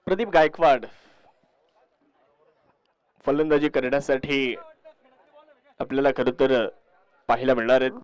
प्रदीप गायकवाड फलंदाजी करण्यासाठी आपल्याला खरं तर पाहायला मिळणार आहेत.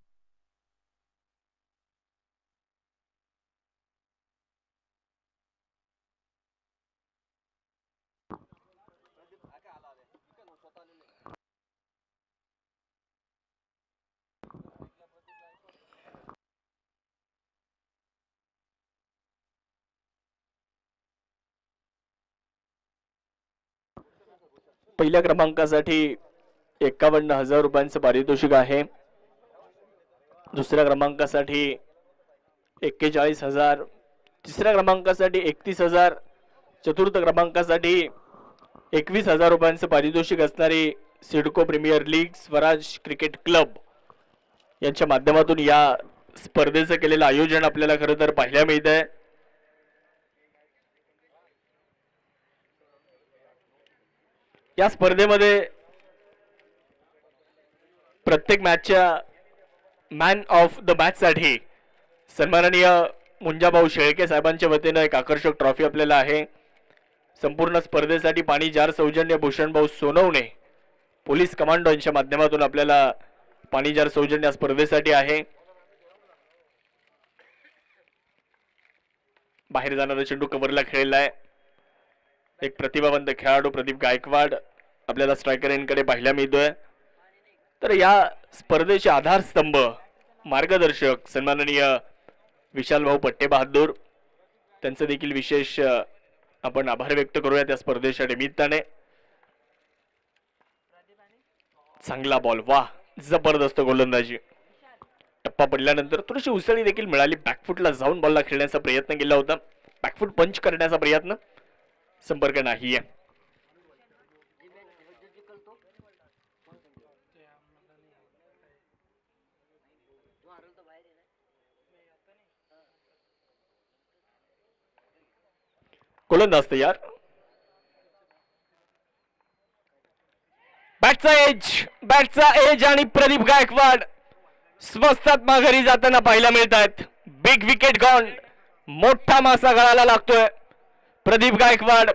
पहिल्या क्रमांकासाठी 51,000 रुपयांचं पारितोषिक आहे. दुसऱ्या क्रमांकासाठी 41,000, तिसऱ्या क्रमांकासाठी 31,000, चतुर्थ क्रमांकासाठी 21,000 रुपयांचं पारितोषिक असणारी CIDCO premier league Swaraj cricket club यांच्या माध्यमातून या स्पर्धेचं केलेलं आयोजन आपल्याला खरं तर पाहायला मिळत आहे. या स्पर्धेमध्ये प्रत्येक मॅचच्या मॅन ऑफ द मॅच साठी सन्माननीय मुंजाभाऊ शेळके साहेबांच्या वतीनं एक आकर्षक ट्रॉफी आपल्याला आहे. संपूर्ण स्पर्धेसाठी पाणी जार सौजन्य भूषणभाऊ सोनवणे पोलीस कमांडो यांच्या माध्यमातून आपल्याला पाणी जार सौजन्य स्पर्धेसाठी आहे. बाहेर जाणारा चेंडू कव्हरला खेळला आहे. एक प्रतिभावंत खेळाडू प्रदीप गायकवाड आपल्याला स्ट्रायकर एंडकडे पाहायला मिळतोय. तर या स्पर्धेचे आधारस्तंभ मार्गदर्शक सन्माननीय विशाल भाऊ पट्टे बहादूर त्यांचं देखील विशेष आपण आभार व्यक्त करूया त्या स्पर्धेच्या निमित्ताने. चांगला बॉल, वाह, जबरदस्त गोलंदाजी. टप्पा पडल्यानंतर थोडीशी उसळी देखील मिळाली. बॅकफुटला जाऊन बॉलला खेळण्याचा प्रयत्न केला होता. बॅकफुट पंच करण्याचा प्रयत्न, संपर्क नाहीये. गोलंदाज तयार. बॅटचा एज आणि प्रदीप गायकवाड स्वस्तात माघारी जाताना पाहायला मिळत आहेत. बिग विकेट गॉन, मोठा मासा गळाला लागतोय. प्रदीप गायकवाड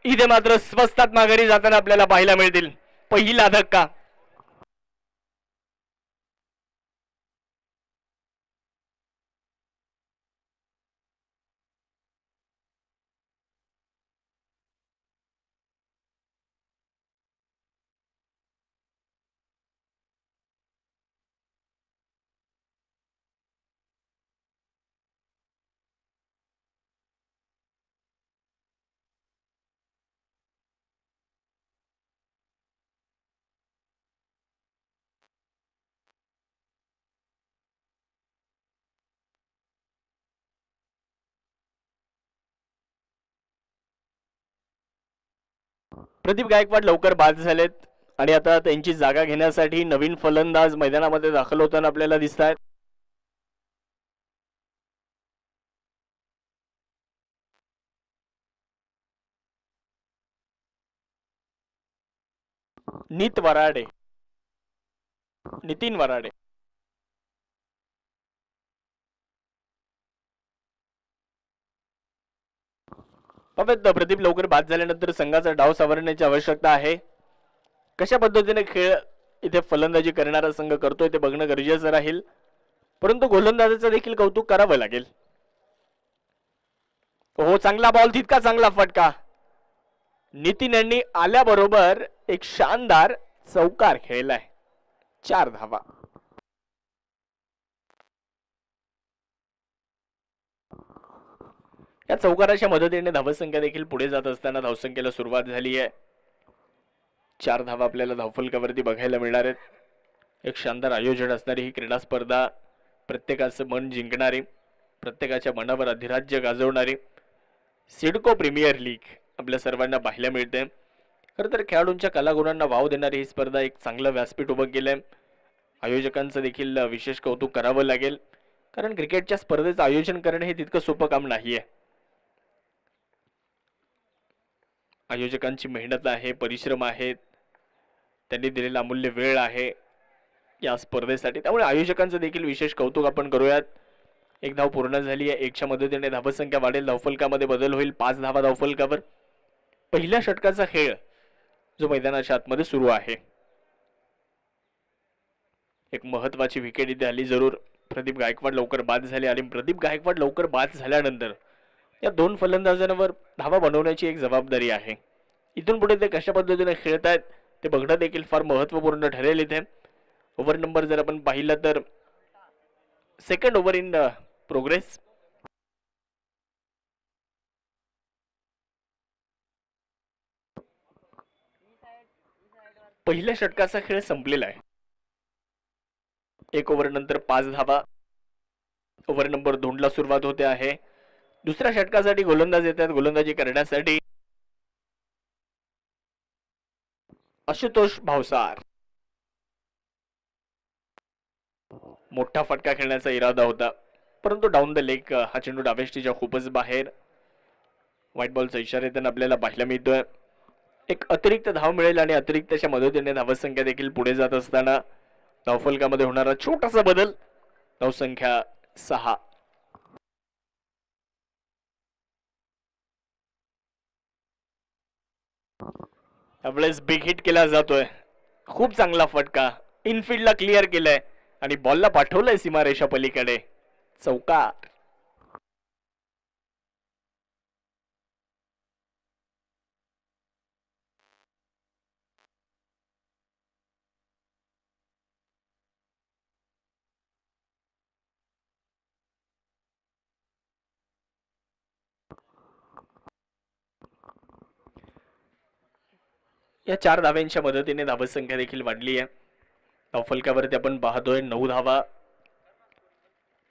इथे मात्र स्वस्तात माघारी जाताना आपल्याला पाहायला मिळतील. पहिला धक्का. प्रदीप गायकवाड लवकर बाद झालेत आणि आता त्यांची जागा घेण्यासाठी नवीन फलंदाज मैदानामध्ये दाखल होताना आपल्याला दिसत आहेत. नितीन वराडे. प्रदीप लवकर बाद झाल्यानंतर संघाचा डाव सावरण्याची आवश्यकता आहे. कशा पद्धतीने खेळ इथे फलंदाजी करणारा संघ करतोय ते बघणं गरजेचं राहील, परंतु गोलंदाजाचं देखील कौतुक करावं लागेल. हो, चांगला बॉल, तितका चांगला फटका. नितीन यांनी आल्याबरोबर एक शानदार चौकार खेळलाय. 4 धावा. या चौकाराच्या मदतीने धावसंख्या देखील पुढे जात असताना धावसंख्येला सुरुवात झाली आहे. 4 धावा आपल्याला धावफलकावरती बघायला मिळणार आहेत. एक शानदार आयोजन असणारी ही क्रीडा स्पर्धा, प्रत्येकाचं मन जिंकणारी, प्रत्येकाच्या मनावर अधिराज्य गाजवणारी सिडको प्रीमियर लीग आपल्या सर्वांना पाहायला मिळते. खरं तर खेळाडूंच्या कलागुणांना वाव देणारी ही स्पर्धा एक चांगलं व्यासपीठ उभं केलंय. आयोजकांचं देखील विशेष कौतुक करावं लागेल, कारण क्रिकेटच्या स्पर्धेचं आयोजन करणे हे तितकं सोपं काम नाहीये. आयोजकांची मेहनत आहे, परिश्रम आहेत, त्यांनी दिलेला अमूल्य वेळ आहे या स्पर्धेसाठी, त्यामुळे आयोजकांचं देखील विशेष कौतुक आपण करूयात. एक धाव पूर्ण झाली आहे. 1च्या मदतीने धावसंख्या वाढेल, धावफलकामध्ये बदल होईल. 5 धावा धावफलकावर. पहिल्या षटकाचा खेळ जो मैदानाच्या आतमध्ये सुरू आहे. एक महत्वाची विकेट इथे आली जरूर. प्रदीप गायकवाड लवकर बाद झाले आणि प्रदीप गायकवाड लवकर बाद झाल्यानंतर या दोन फलंदाजांवर धावा बनवण्याची एक जबाबदारी आहे. इथून पुढे ते कशा पद्धतीने खेळत आहेत ते बघणं देखील फार महत्वपूर्ण ठरेल. इथे ओव्हर नंबर जर आपण पाहिलं तर सेकंड ओव्हर इन प्रोग्रेस. पहिल्या षटकाचा खेळ संपलेला आहे. एक ओव्हर नंतर 5 धावा. ओव्हर नंबर 2 ला सुरुवात होते आहे. दुसऱ्या षटकासाठी गोलंदाज येतात. गोलंदाजी करण्यासाठी आशुतोष भावसार. मोठा फटका खेळण्याचा इरादा होता परंतु डाऊन द लेग हा चेंडू डावेष्टीच्या खूपच बाहेर. व्हाईट बॉलचा इशारा त्यांना आपल्याला पाहायला मिळतोय. एक अतिरिक्त धाव मिळेल आणि अतिरिक्तच्या मदतीने धावसंख्या देखील पुढे जात असताना धावफलकामध्ये होणारा छोटासा बदल. धावसंख्या 6. त्यावेळेस बिग हिट केला जातोय. खूप चांगला फटका इनफिल्डला क्लिअर केलाय आणि बॉलला पाठवलंय सीमारेषा पलीकडे. चौकार. या 4 धाव्यांच्या मदतीने धावसंख्या देखील वाढली आहे. धावफलकावरती आपण पाहतोय 9 धावा.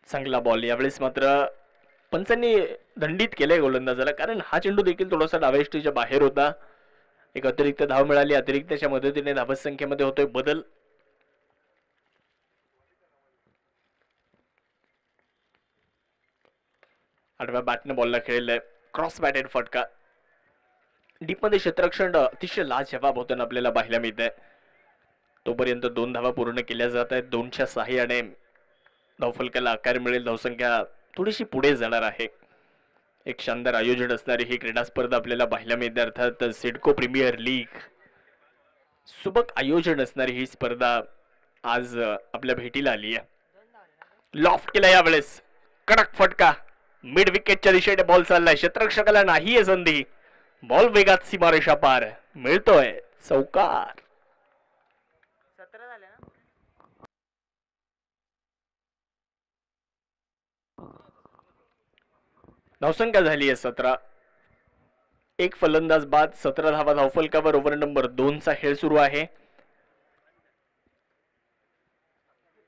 चांगला बॉल. यावेळेस मात्र पंचांनी दंडित केलंय गोलंदाजाला कारण हा चेंडू देखील थोडासा डावेष्टीच्या बाहेर होता. एक अतिरिक्त धाव मिळाली. अतिरिक्तच्या मदतीने धावसंख्येमध्ये होतोय बदल. आडव्या बॅटने बॉलला खेळलाय. क्रॉस बॅटेड फटका. डीप मध्ये क्षेत्ररक्षण अतिशय लाजवाब होताना आपल्याला पाहायला मिळत आहे. तोपर्यंत 2 धावा पूर्ण केल्या जात आहेत. 2च्या सहाय्याने धावफलकाला आकार मिळेल. धावसंख्या थोडीशी पुढे जाणार आहे. एक शानदार आयोजन असणारी ही क्रीडा स्पर्धा आपल्याला पाहायला मिळते. अर्थात सिडको प्रीमियर लीग सुबक आयोजन असणारी ही स्पर्धा आज आपल्या भेटीला आली आहे. लॉफ्ट केला यावेळेस. कडक फटका. मिड विकेटच्या दिशेने बॉल चाललाय. क्षेत्ररक्षकाला नाही आहे संधी. बॉल वेगात सीमारेषा पार. मिळतोय चौकार. धावसंख्या झाली आहे 17. एक फलंदाज बाद. 17 धावा धावफलकावर. ओव्हर नंबर 2 चा खेळ सुरू आहे.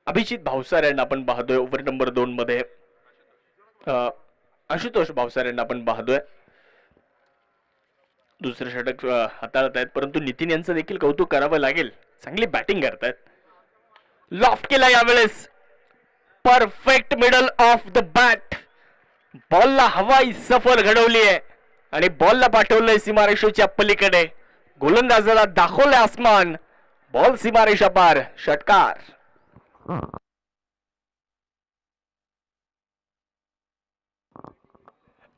अभिजित भावसार यांना आपण पाहतोय ओव्हर नंबर 2 मध्ये. आशुतोष भावसार यांना आपण पाहतोय. दुसरे षटक हाताळत आहेत परंतु नितीन यांचं देखील कौतुक करावं लागेल. चांगली बॅटिंग करतायत. लॉफ्ट केला यावेळेस. Perfect middle of the bat. बॉलला हवाई सफर घडवली आहे आणि बॉलला पाठवलंय सीमारेषेच्या पलीकडे. गोलंदाजाला दाखवलंय आसमान. बॉल सीमारेषा पार. षटकार.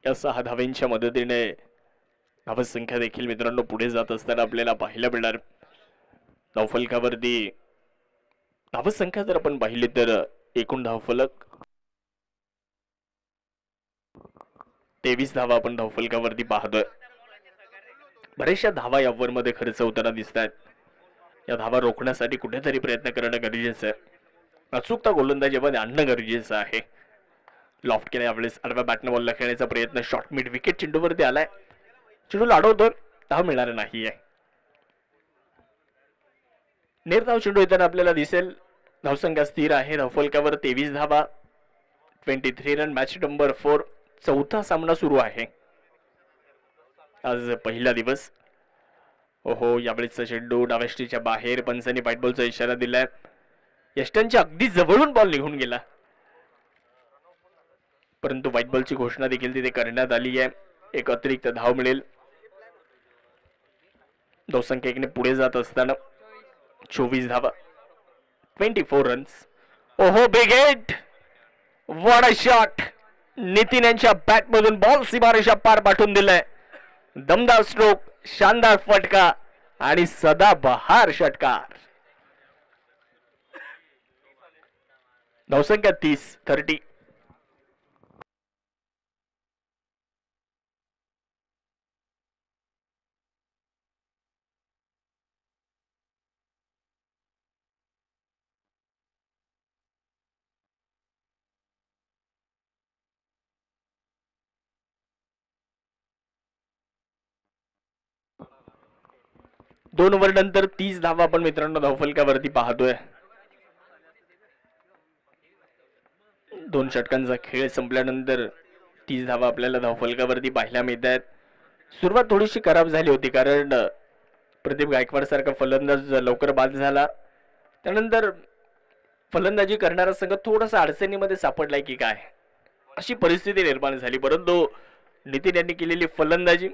या 6 धाव्यांच्या मदतीने धावसंख्या देखील मित्रांनो पुढे जात असताना आपल्याला पाहायला मिळणार. धावफलकावरती धावसंख्या जर आपण पाहिली तर एकूण धावफलक 23 धावा आपण धावफलकावरती पाहतोय. बरेचशा धावा या ओव्हर मध्ये खर्च होताना दिसत आहेत. या धावा रोखण्यासाठी कुठेतरी प्रयत्न करणं गरजेचं आहे. अचूकता गोलंदाजीमध्ये आणणं गरजेचं आहे. लॉफ्ट केला यावेळेस. आडव्या बॅटने बॉलला खेळण्याचा प्रयत्न. शॉर्ट मिड विकेट चेंडूवरती आलाय. चेंडू अडवतोय. धाव मिळणार नाहीये. निर्धाव चेंडू येताना आपल्याला दिसेल. धावसंख्या स्थिर आहे. धावफलकावर 23 धावा. 23 रन. Match number 4. चौथा सामना सुरू आहे आज. पहिला दिवस. ओहो यावेळेसचा चेंडू डावेष्टीच्या बाहेर. पंचांनी व्हाईट बॉलचा इशारा दिलाय. यष्टांच्या अगदी जवळून बॉल निघून गेला परंतु व्हाईट बॉलची घोषणा देखील तिथे करण्यात आली आहे. एक अतिरिक्त धाव मिळेल. धावसंख्या 1ने पुढे जात असताना 24 धावा. 24 रन्स. ओहो big hit. What a shot. Nitin यांच्या बॅट मधून बॉल सीमारेषा पार पाठवून दिलाय. दमदार स्ट्रोक. शानदार फटका आणि सदाबहार षटकार. धावसंख्या 30. दोन ओव्हर नंतर 30 धावा आपण मित्रांनो धावफलकावरती पाहतोय. दोन षटकांचा खेळ संपल्यानंतर 30 धावा आपल्याला धावफलकावरती पाहायला मिळत आहेत. सुरुवात थोडीशी खराब झाली होती कारण प्रदीप गायकवाड सारखा फलंदाज लवकर बाद झाला. त्यानंतर फलंदाजी करणारा संघ थोडासा अडचणीमध्ये सापडलाय की काय अशी परिस्थिती निर्माण झाली. परंतु नितीन यांनी केलेली फलंदाजी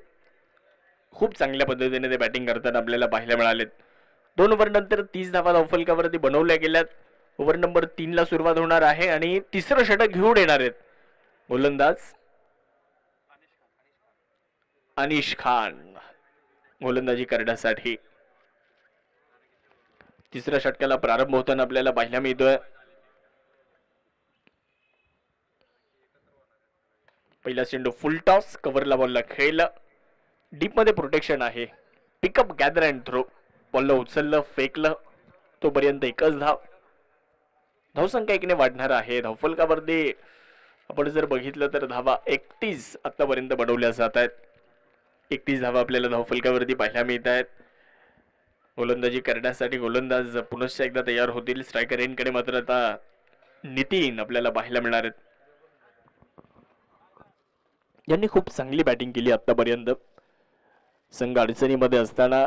खूप चांगल्या पद्धतीने ते बॅटिंग करताना आपल्याला पाहायला मिळालेत. दोन ओव्हर नंतर 30 धावा धावफलकावरती बनवल्या गेल्यात. ओव्हर नंबर 3 ला सुरुवात होणार आहे आणि तिसरं षटक घेऊन येणार आहेत गोलंदाज अनिश खान गोलंदाजी करण्यासाठी. तिसऱ्या षटकाला प्रारंभ होताना आपल्याला पाहायला मिळतोय. पहिला चेंडू फुल टॉस कव्हरला बॉलला खेळला. डीप मध्ये प्रोटेक्शन आहे. Pick up gather and throw. बॉलला उचललं फेकलं तोपर्यंत एकच धाव. धावसंख्या 1 ने वाढणार आहे. धावफलकावरती आपण जर बघितलं तर धावा 31 आतापर्यंत बनवल्या जात आहेत. 31 धावा आपल्याला धावफलकावरती पाहायला मिळत आहेत. गोलंदाजी करण्यासाठी गोलंदाज पुनश्च एकदा तयार होतील. स्ट्रायकर एंडकडे मात्र आता नितीन आपल्याला पाहायला मिळणार आहेत. यांनी खूप चांगली बॅटिंग केली आतापर्यंत. संघ अडचणीमध्ये असताना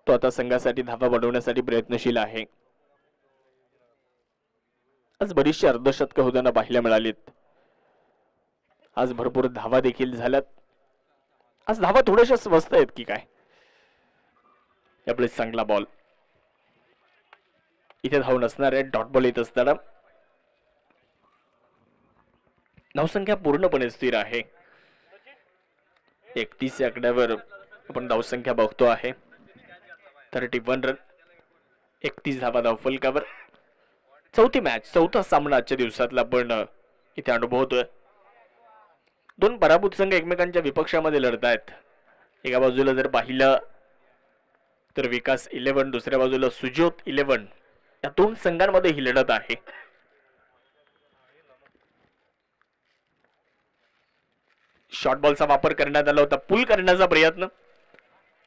तो आता संघासाठी धावा बनवण्यासाठी प्रयत्नशील आहे. आज बरीचशी अर्धशतकं होताना पाहायला मिळालीत. आज भरपूर धावा देखील झाल्यात. आज धावा थोड्याशा स्वस्त आहेत की काय. यापुढे चांगला बॉल. इथे धाव नसणार आहे. डॉट बॉल येत असताना धावसंख्या पूर्णपणे स्थिर आहे. 31 या आकड्यावर आपण धावसंख्या बघतो आहे. 31 रन 31 धावा धावफलकावर. चौथी मॅच चौथा सामना आजच्या दिवसातला आपण इथे अनुभवतोय. दोन पराभूत संघ एकमेकांच्या विपक्षामध्ये लढत आहेत. एका बाजूला जर पाहिलं तर विकास 11 दुसऱ्या बाजूला सुजोत 11 या दोन संघांमध्ये ही लढत आहे. शॉर्ट बॉलचा वापर करण्यात आला होता. पुल करण्याचा प्रयत्न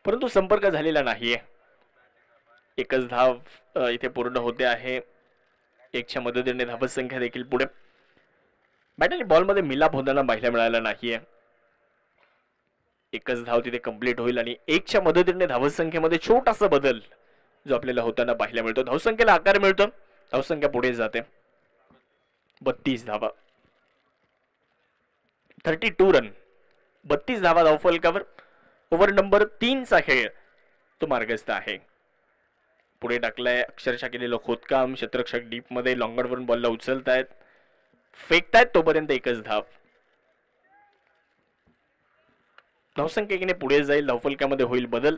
परंतु संपर्क झालेला नाहीये. एकच धाव इथे पूर्ण होते आहे. 1च्या मदतीने धावसंख्या देखील पुढे. बॅट आणि बॉल मध्ये मिलाप होताना पाहायला मिळाला नाहीये. एकच धाव तिथे कंप्लीट होईल आणि 1च्या मदतीने धावसंख्येमध्ये छोटासा बदल जो आपल्याला होताना पाहायला मिळतो. धावसंख्येला आकार मिळतो. धावसंख्या पुढे जाते. 32 धावा 32 रन 32 धावा धावफलकावर. ओव्हर नंबर 3 चा खेळ तो मार्गस्थ आहे. पुढे टाकलाय अक्षरशः केलेलं खोदकाम. क्षेत्ररक्षक डीप मध्ये लॉंगर वरून बॉलला उचलतायत फेकतायत तोपर्यंत एकच धाव. धावसंख्येने पुढे जाईल. धावफलकामध्ये होईल बदल.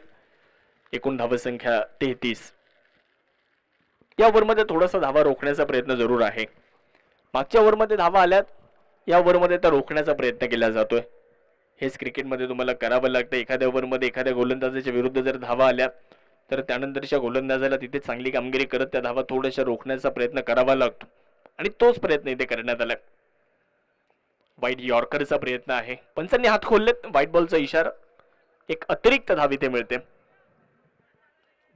एकूण धावसंख्या 33. या ओव्हरमध्ये थोडासा धावा रोखण्याचा प्रयत्न जरूर आहे. मागच्या ओव्हरमध्ये धावा आल्यात. या ओव्हरमध्ये तर रोखण्याचा प्रयत्न केला जातोय. हेच क्रिकेटमध्ये तुम्हाला करावं लागतं. एखाद्या ओव्हरमध्ये एखाद्या गोलंदाजाच्या विरुद्ध जर धावा आल्या तर त्यानंतरच्या गोलंदाजाला तिथे चांगली कामगिरी करत त्या धावा थोड्याशा रोखण्याचा प्रयत्न करावा लागतो आणि तोच प्रयत्न इथे करण्यात आलाय. वाईट यॉर्करचा प्रयत्न आहे. पंचांनी हात खोललेत. व्हाईट बॉलचा इशारा. एक अतिरिक्त धाव इथे मिळते.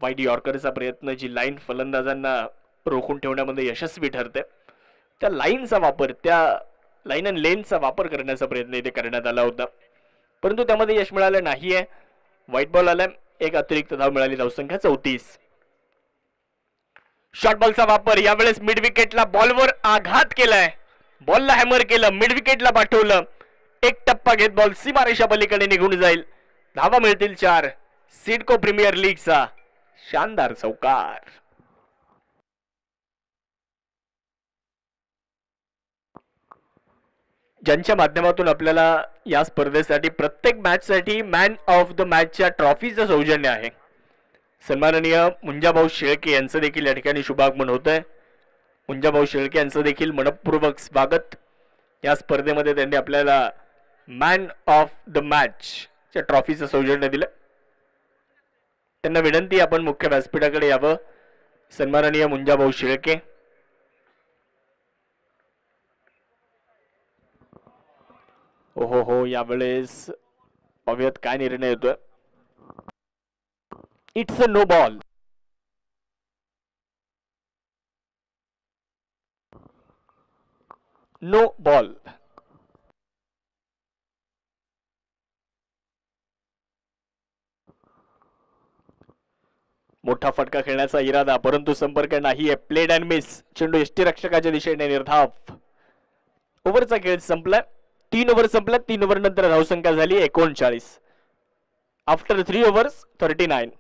वाईट यॉर्करचा प्रयत्न जी लाईन फलंदाजांना रोखून ठेवण्यामध्ये यशस्वी ठरते त्या लाईनचा वापर त्या लाईन अँड लेनचा वापर करण्याचा प्रयत्न इथे करण्यात आला होता परंतु त्यामध्ये यश मिळालं नाहीये. व्हाईट बॉल आलाय. एक अतिरिक्त धाव मिळाली. धावसंख्या 34. शॉर्ट बॉलचा वापर. यावेळेस मिड विकेटला बॉलवर आघात केलाय. बॉलला हॅमर केलं. मिड विकेटला पाठवलं. एक टप्पा घेत बॉल सीमारेषा पलीकडे निघून जाईल. धावा मिळतील 4. सिडको प्रीमियर लीगचा शानदार चौकार. ज्यांच्या माध्यमातून आपल्याला या स्पर्धेसाठी प्रत्येक मॅचसाठी मॅन ऑफ द मॅचच्या ट्रॉफीचं सौजन्य आहे. सन्माननीय मुंजाभाऊ शेळके यांचं देखील या ठिकाणी शुभागमन होत आहे. मुंजाभाऊ शेळके यांचं देखील मनपूर्वक स्वागत. या स्पर्धेमध्ये त्यांनी आपल्याला मॅन ऑफ द मॅचच्या ट्रॉफीचं सौजन्य दिलं. त्यांना विनंती आपण मुख्य व्यासपीठाकडे यावं. सन्माननीय मुंजाभाऊ शेळके. हो हो, यावेळेस पाहूयात काय निर्णय येतोय. It's a no ball. No ball. मोठा फटका खेळण्याचा इरादा, परंतु संपर्क नाहीये. Played and miss. चेंडू यष्टीरक्षकाच्या दिशेने निर्धाव. ओव्हरचा खेळ संपला. 3 ओव्हर संपल्या. 3 ओव्हर नंतर धावसंख्या झाली 39. After 3 overs 39.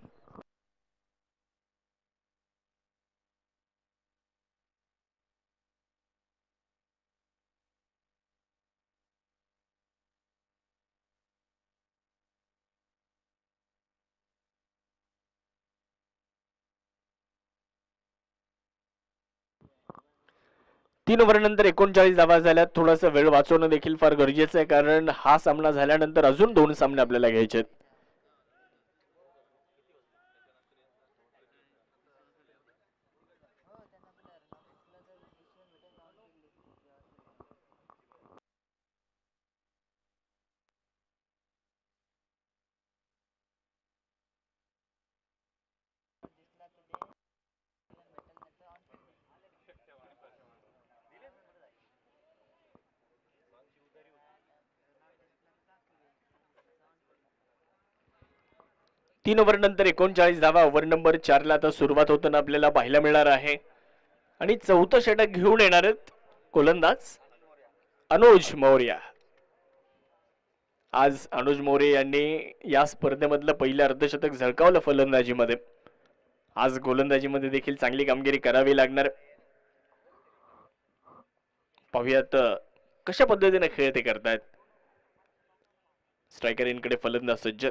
तीन ओव्हर नंतर 39 धावा झाल्या. थोडासा वेळ वाचवणं देखील फार गरजेचं आहे, कारण हा सामना झाल्यानंतर अजून 2 सामने आपल्याला घ्यायचे आहेत. तीन ओव्हर नंतर 39 धावा. ओव्हर नंबर 4 ला आता सुरुवात होताना आपल्याला पाहायला मिळणार आहे. आणि चौथं षटक घेऊन येणार आहेत गोलंदाज अनुज मौर्य. आज अनुज मौर्य यांनी या स्पर्धेमधलं पहिलं अर्धशतक झळकावलं फलंदाजीमध्ये. आज गोलंदाजीमध्ये देखील चांगली कामगिरी करावी लागणार. पाहूयात कशा पद्धतीने खेळ ते करतायत. स्ट्रायकर इनकडे फलंदाज सज्ज.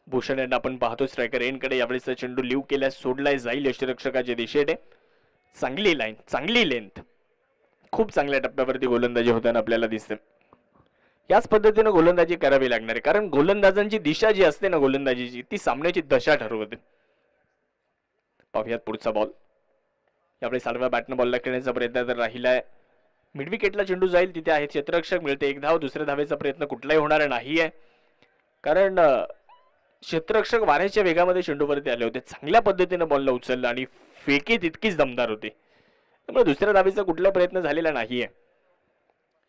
भूषण यांना आपण पाहतो स्ट्रायकर एंडकडे. यावेळेस चेंडू लिव केल्यास सोडलाय जाईल यष्टीरक्षकाच्या दिशेने. चांगली लाईन, चांगली लेंथ. खूप चांगल्या टप्प्यावरती गोलंदाजी होताना आपल्याला दिसते. याच पद्धतीने गोलंदाजी करावी लागणार आहे, कारण गोलंदाजांची दिशा जी असते ना गोलंदाजीची, ती सामन्याची दशा ठरवते. पाहूयात पुढचा बॉल. यावेळेस आडव्या बॅटनं बॉलला खेळण्याचा प्रयत्न तर राहिलाय. मिड विकेटला चेंडू जाईल तिथे आहे क्षेत्ररक्षक. मिळते 1 धाव. दुसऱ्या धावेचा प्रयत्न कुठलाही होणार नाहीये, कारण क्षेत्ररक्षक वाऱ्याच्या वेगामध्ये चेंडूवरती आले होते. चांगल्या पद्धतीने बॉलला उचललं आणि फेकी तितकीच दमदार होती. त्यामुळे दुसऱ्या धावेचा कुठला प्रयत्न झालेला नाहीये.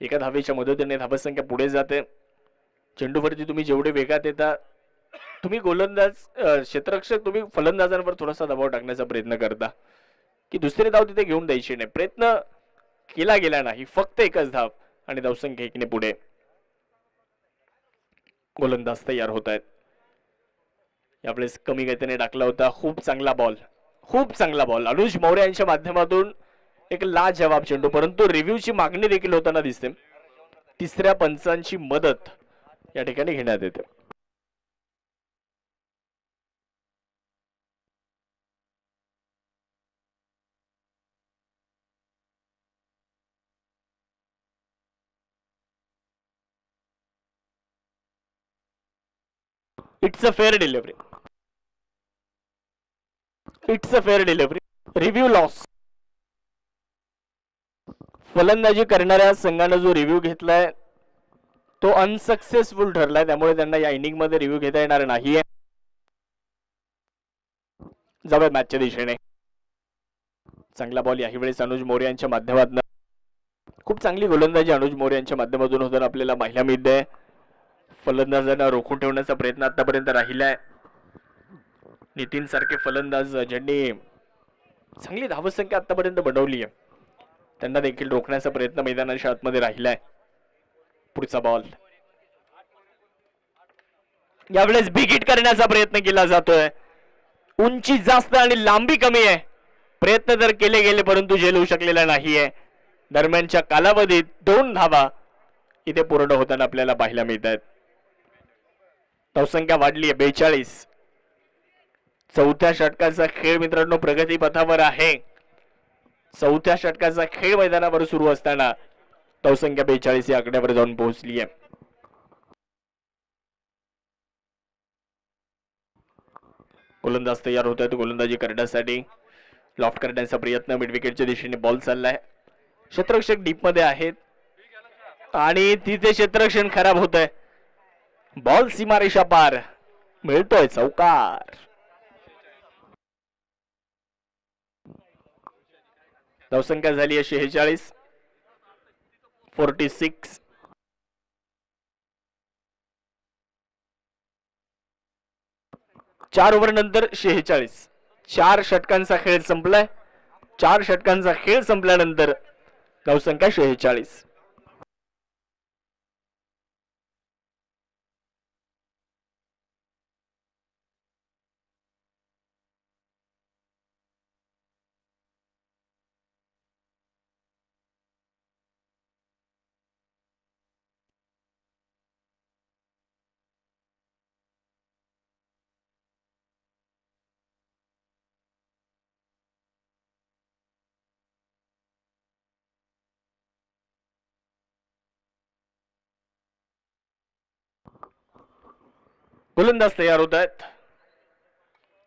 एका धावेच्या मदतीने धावसंख्या पुढे जाते. चेंडूवरती तुम्ही जेवढे वेगात येता, तुम्ही गोलंदाज क्षेत्ररक्षक तुम्ही फलंदाजांवर थोडासा दबाव टाकण्याचा प्रयत्न करता की दुसरी धाव तिथे घेऊन द्यायची नाही. प्रयत्न केला गेला नाही. फक्त एकच धाव आणि धावसंख्या 1 ने पुढे. गोलंदाज तयार होत आहेत. यावेळेस कमी गतीने टाकला होता. खूप चांगला बॉल, खूप चांगला बॉल. अनुज मौर्य यांच्या माध्यमातून एक लाजवाब चेंडू, परंतु रिव्ह्यूची मागणी देखील होताना दिसते. तिसऱ्या पंचांची मदत या ठिकाणी घेण्यात येते. It's a fair delivery. It's a fair delivery. Review loss. फलंदाजी करणाऱ्या संघाने जो रिव्ह्यू घेतलाय तो अनसक्सेसफुल ठरलाय, त्यामुळे त्यांना या इनिंग मध्ये रिव्ह्यू घेता येणार नाहीये. जाऊया मॅचच्या दिशेने. चांगला बॉल याही वेळेस अनुज मौर्य यांच्या माध्यमातून. खूप चांगली गोलंदाजी अनुज मौर्य यांच्या माध्यमातून होताना आपल्याला पाहायला मिळते. फलंदाजांना रोखून ठेवण्याचा प्रयत्न आतापर्यंत राहिलाय. नितीन सारखे फलंदाज ज्यांनी चांगली धावसंख्या आतापर्यंत बनवली आहे, त्यांना देखील रोखण्याचा प्रयत्न मैदानाच्या आतमध्ये राहिलाय. पुढचा बॉल. यावेळेस बिग हिट करण्याचा प्रयत्न केला जातोय. उंची जास्त आणि लांबी कमी आहे. प्रयत्न तर केले गेले, परंतु झेल होऊ शकलेला नाहीये. दरम्यानच्या कालावधीत 2 धावा इथे पूर्ण होताना आपल्याला पाहायला मिळत आहेत. धावसंख्या वाढली आहे 42. चौथ्या षटकाचा खेळ मित्रांनो प्रगती पथावर आहे. चौथ्या षटकाचा खेळ मैदानावर सुरू असताना धावसंख्या 42 या आकड्यावर जाऊन पोहोचली आहे. गोलंदाज तयार होत आहेत गोलंदाजी करण्यासाठी. लॉफ्ट करण्याचा प्रयत्न मिड विकेटच्या दिशेने बॉल चाललाय. क्षेत्ररक्षक डीप मध्ये आहेत आणि तिथे क्षेत्ररक्षण खराब होत आहे. बॉल सीमारेषा पार मिळतोय चौकार. धावसंख्या झाली आहे 46. 46. चार ओव्हर नंतर 46. 4 षटकांचा खेळ संपलाय. 4 षटकांचा खेळ संपल्यानंतर धावसंख्या 46. गोलंदाज तयार होत आहेत.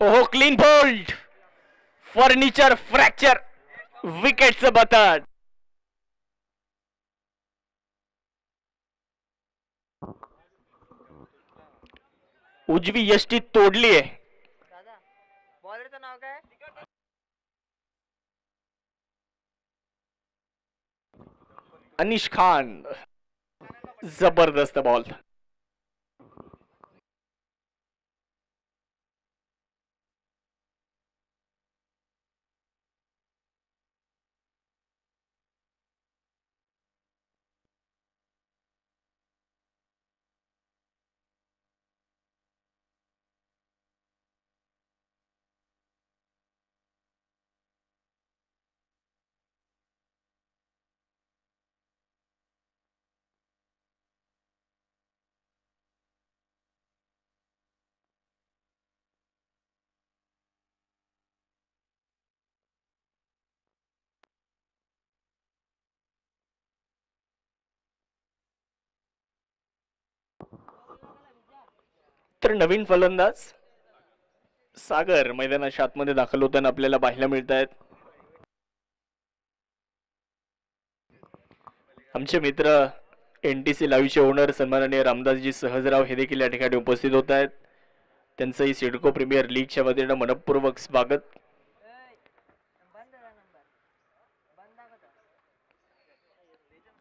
ओहो क्लीन बोल्ड. Furniture fracture. विकेटचं बतड. उजवी यष्टी तोडली आहे. बॉलरचं नाव काय? अनिश खान. जबरदस्त बॉल. तर नवीन फलंदाज सागर मैदानाच्या आतमध्ये दाखल होताना आपल्याला पाहायला मिळत आहेत. आमचे मित्र NTC लाईव्हचे ओनर सन्माननीय रामदासजी सहजराव हे देखील या ठिकाणी उपस्थित होत आहेत. त्यांचंही सिडको प्रीमियर लीगच्या वतीनं मनपूर्वक स्वागत.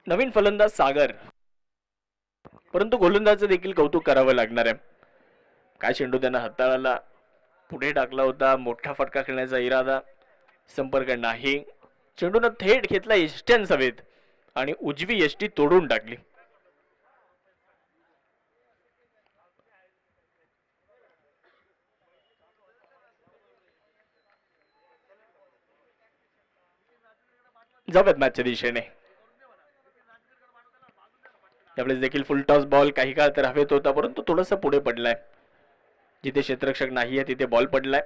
नवीन फलंदाज सागर, परंतु गोलंदाजचं देखील कौतुक करावं लागणार आहे. काय चेंडू त्यांना हाताळाला, पुढे टाकला होता, मोठा फटका खेळण्याचा इरादा, संपर्क नाही. चेंडूनं थेट घेतला यष्ट्यान सवेत आणि उजवी यष्टी तोडून टाकली. जाऊयात मॅचच्या दिशेने. त्यावेळेस देखील फुल टॉस बॉल काही काळ तर हवेत होता, परंतु थोडासा पुढे पडलाय. जिथे क्षेत्ररक्षक नाहीये तिथे बॉल पडलाय.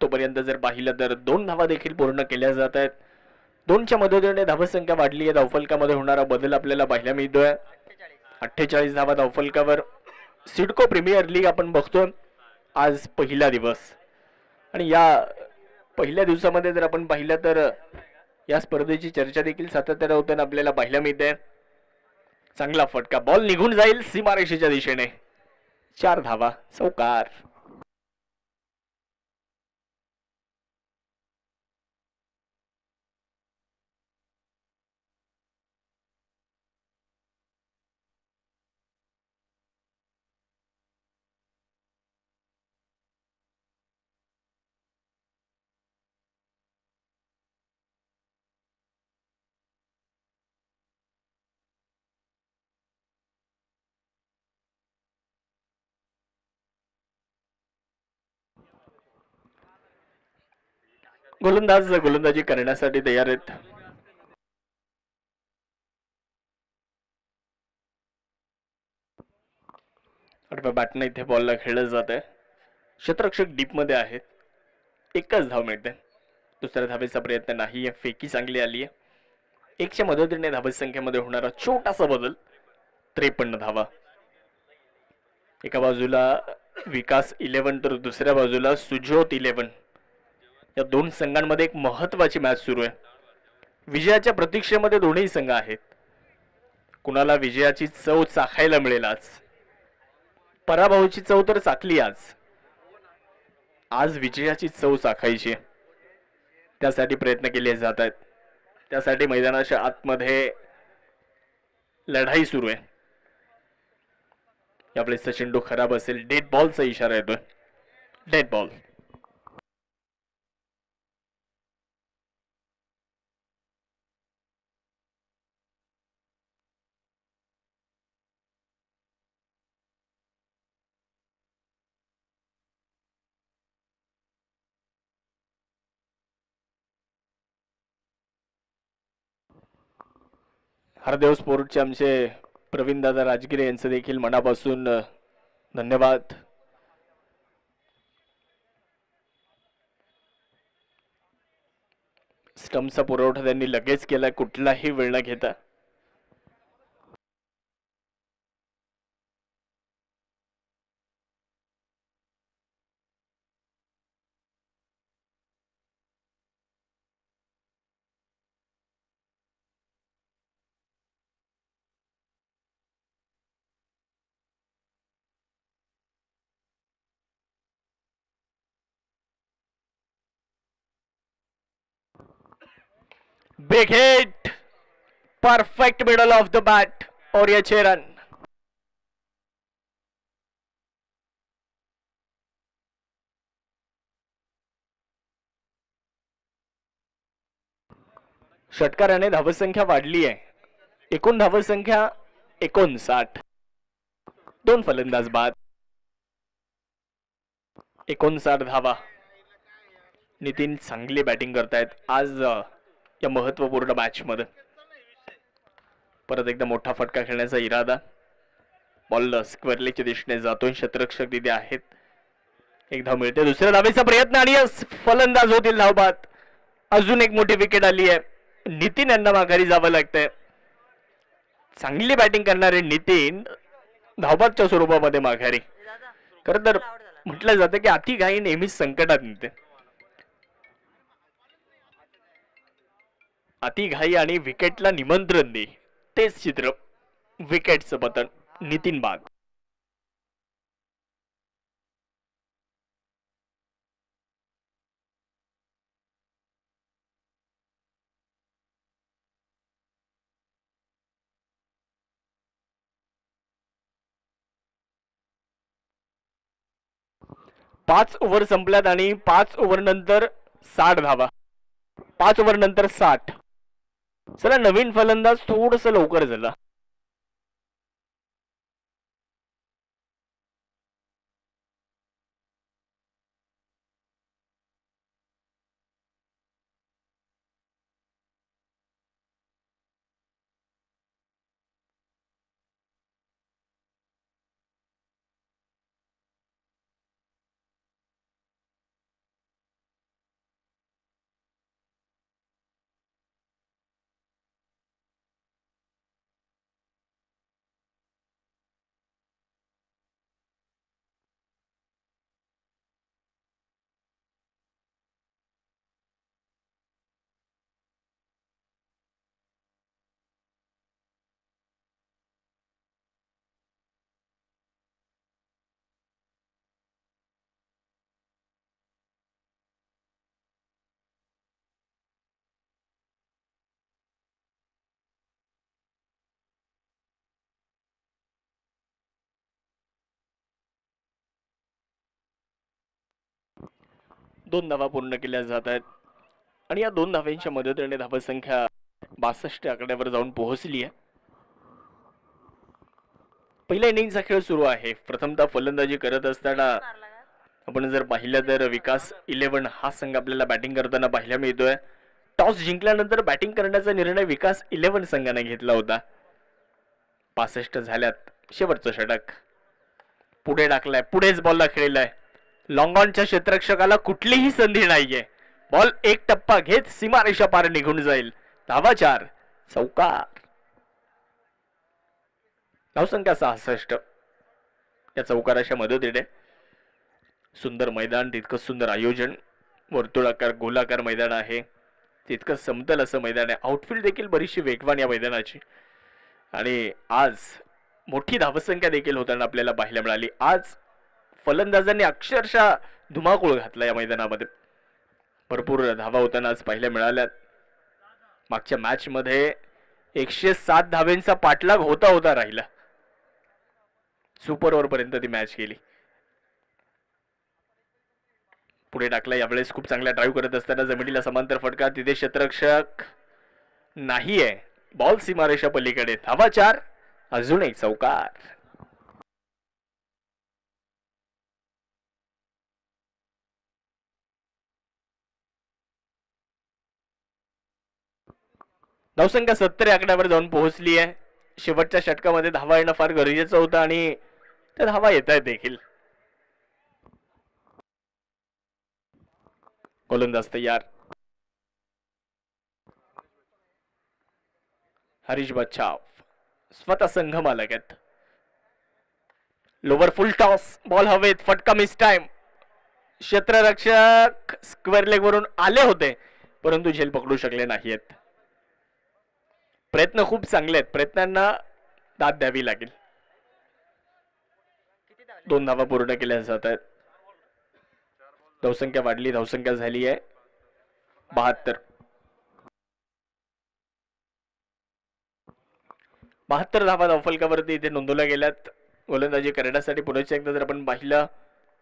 तोपर्यंत जर पाहिलं तर 2 धावा देखील पूर्ण केल्या जात आहेत. 2च्या मदतीने धावसंख्या वाढली आहे. धावफलकामध्ये होणारा बदल आपल्याला पाहायला मिळतोय. 48 धावा धावफलकावर. सिडको प्रीमियर लीग आपण बघतोय आज पहिला दिवस, आणि या पहिल्या दिवसामध्ये जर आपण पाहिलं तर या स्पर्धेची चर्चा देखील सातत्याने होताना आपल्याला पाहायला मिळते. चांगला फटका, बॉल निघून जाईल सीमारेषेच्या दिशेने. 4 धावा, चौकार. गोलंदाज गोलंदाजी करण्यासाठी तयार आहेत. आडव्या बॅटने इथे बॉलला खेळलं जात आहे. क्षेत्ररक्षक डीप मध्ये आहेत. एकच धाव मिळते. दुसऱ्या धावेचा प्रयत्न नाही. फेकी चांगली आली आहे. 1च्या मदतीने धावत संख्येमध्ये होणारा छोटासा बदल. 53 धावा. एका बाजूला विकास 11 तर दुसऱ्या बाजूला सुजोत 11. या दोन संघांमध्ये एक महत्वाची मॅच सुरू आहे. विजयाच्या प्रतीक्षेमध्ये दोन्ही संघ आहेत. कुणाला विजयाची चव चाखायला मिळेल आज. पराभवाची चव तर चाखली आज. आज विजयाची चव चाखायची. त्यासाठी प्रयत्न केले जात आहेत. त्यासाठी मैदानाच्या आतमध्ये लढाई सुरू आहे. यावेळेस चेंडू खराब असेल. डेड बॉलचा इशारा येतोय. Dead ball. हरदेव स्पोर्टचे आमचे प्रवीण दादा राजगिरे यांचं देखील मनापासून धन्यवाद. स्टंपचा पुरवठा त्यांनी लगेच केलाय, कुठलाही वेळ न घेता. Big hit. Perfect middle of the bat और ये 6 रन. षटकाराने धावसंख्या वाढली आहे. एकूण धावसंख्या 59. 2 फलंदाज बाद. 59 धावा. नितीन चांगली बॅटिंग करतायत आज या महत्वपूर्ण मॅच मध्ये. परत एकदा मोठा फटका खेळण्याचा इरादा. बॉल स्क्वेअरलीच्या दिशेने जातोय. क्षेत्ररक्षक तिथे आहेत. एक धाव मिळते. दुसऱ्या धावेचा प्रयत्न आणि फलंदाज होतील धावबाद. अजून एक मोठी विकेट आली आहे. नितीन यांना माघारी जावं लागतंय. चांगली बॅटिंग करणारे नितीन धावबादच्या स्वरूपामध्ये माघारी. खरं तर म्हटलं जातं की अति घाई नेहमीच संकटात नेते. अति घाई आणि विकेटला निमंत्रण दे, तेच चित्र. विकेटचं पतन. नितीन बाद. पाच ओव्हर संपल्यात आणि 5 ओव्हर नंतर 60 धावा. 5 ओव्हर नंतर 60. चला नवीन फलंदाज थोडस लवकर झाला. दोन धावा पूर्ण केल्या जात आहेत आणि या 2 धाव्यांच्या मदतीने धावसंख्या 62 आकड्यावर जाऊन पोहोचली आहे. पहिल्या इनिंगचा खेळ सुरू आहे. प्रथमतः फलंदाजी करत असताना आपण जर पाहिलं तर विकास 11 हा संघ आपल्याला बॅटिंग करताना पाहायला मिळतोय. टॉस जिंकल्यानंतर बॅटिंग करण्याचा निर्णय विकास 11 संघाने घेतला होता. 65 झाल्यात. शेवटचं षटक. पुढे टाकलाय, पुढेच बॉलला खेळलाय. लॉंगॉनच्या क्षेत्ररक्षकाला कुठलीही संधी नाहीये. बॉल एक टप्पा घेत सीमारेषा पार निघून जाईल. धावा 4, चौकार. धावसंख्या 66. या चौकाराच्या मदतीने सुंदर मैदान, तितकं सुंदर आयोजन, वर्तुळाकार गोलाकार मैदान आहे, तितकं समतल असं मैदान आहे. आउटफील्ड देखील बरीचशी वेगवान या मैदानाची. आणि आज मोठी धावसंख्या देखील होताना आपल्याला पाहायला मिळाली. आज फलंदाजांनी अक्षरशः धुमाकूळ घातला या मैदानामध्ये. भरपूर धावा होताना आज पाहायला मिळाल्यात. मागच्या मॅच मध्ये 107 धावेंचा पाठलाग होता होता राहिला. सुपर ओव्हर पर्यंत ती मॅच गेली. पुढे टाकला, यावेळेस खूप चांगला ड्राईव्ह करत असताना जमिनीला समांतर फटका, तिथे क्षेत्ररक्षक नाहीये. बॉल सीमारेषा पलीकडे. धावा 4, अजून एक चौकार. धावसंख्या 70 आकड्यावर जाऊन पोहोचली आहे. शेवटच्या षटकामध्ये धावा येणं फार गरजेचं होतं आणि त्या धावा येत आहेत देखील. गोलंदाज तयार. हरीश बच्चाव स्वतः संघ मालक आहेत. लोवर फुल टॉस, बॉल हवेत, फटका मिस टाइम. क्षेत्ररक्षक स्क्वेअर लेग वरून आले होते परंतु झेल पकडू शकले नाहीत. प्रयत्न खूप चांगले आहेत, प्रयत्नांना दाद द्यावी लागेल. 2 धावा पूर्ण केल्या जात आहेत. धावसंख्या वाढली, धावसंख्या झाली आहे 72. 72 धावा धावफलकावरती इथे नोंदवल्या गेल्यात. गोलंदाजी करण्यासाठी पुढे एकदा जर आपण पाहिलं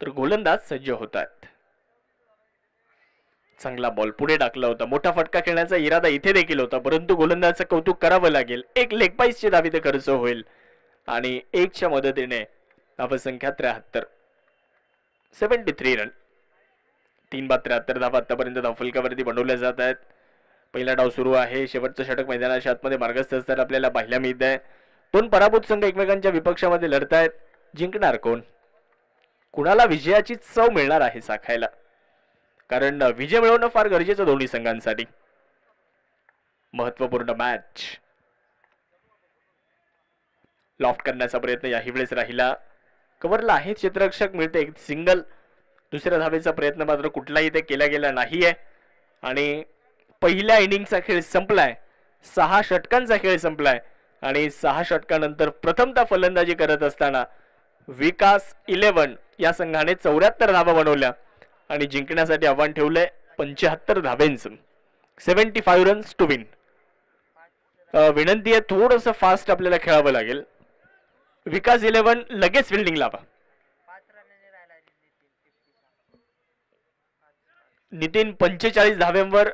तर गोलंदाज सज्ज होतात. चांगला बॉल पुढे टाकला होता. मोठा फटका खेळण्याचा इरादा इथे देखील होता परंतु गोलंदाजाचं कौतुक करावं लागेल. एक लेग पाईसची धाव इथे खर्च होईल आणि 1च्या मदतीने धावसंख्या 73. 73 रन. 3 बाद 73 धावा आतापर्यंत धावफलकावरती बनवल्या जात आहेत. पहिला डाव सुरू आहे. शेवटचं षटक मैदानाच्या आतमध्ये मार्गस्थ असताना आपल्याला पाहायला मिळत आहे. 2 पराभूत संघ एकमेकांच्या विपक्षामध्ये लढतायत. जिंकणार कोण? कुणाला विजयाची चव मिळणार आहे चाखायला? कारण विजय मिळवणं फार गरजेचं दोन्ही संघांसाठी. महत्वपूर्ण मॅच. लॉफ्ट करण्याचा प्रयत्न याही वेळेस राहिला. कव्हरला आहे क्षेत्ररक्षक, मिळते एक सिंगल. दुसऱ्या धावेचा प्रयत्न मात्र कुठलाही इथे केला गेला नाहीये आणि पहिल्या इनिंगचा खेळ संपलाय. 6 षटकांचा खेळ संपलाय आणि 6 षटकानंतर प्रथमतः फलंदाजी करत असताना विकास 11 या संघाने 74 धावा बनवल्या आणि जिंकण्यासाठी आव्हान ठेवलंय 75 धावेंचं. 75 रन्स टू विन. विनंती आहे थोडंसं फास्ट आपल्याला खेळावं लागेल. विकास 11 लगेच फिल्डिंग लावा. नितीन 45 धाव्यांवर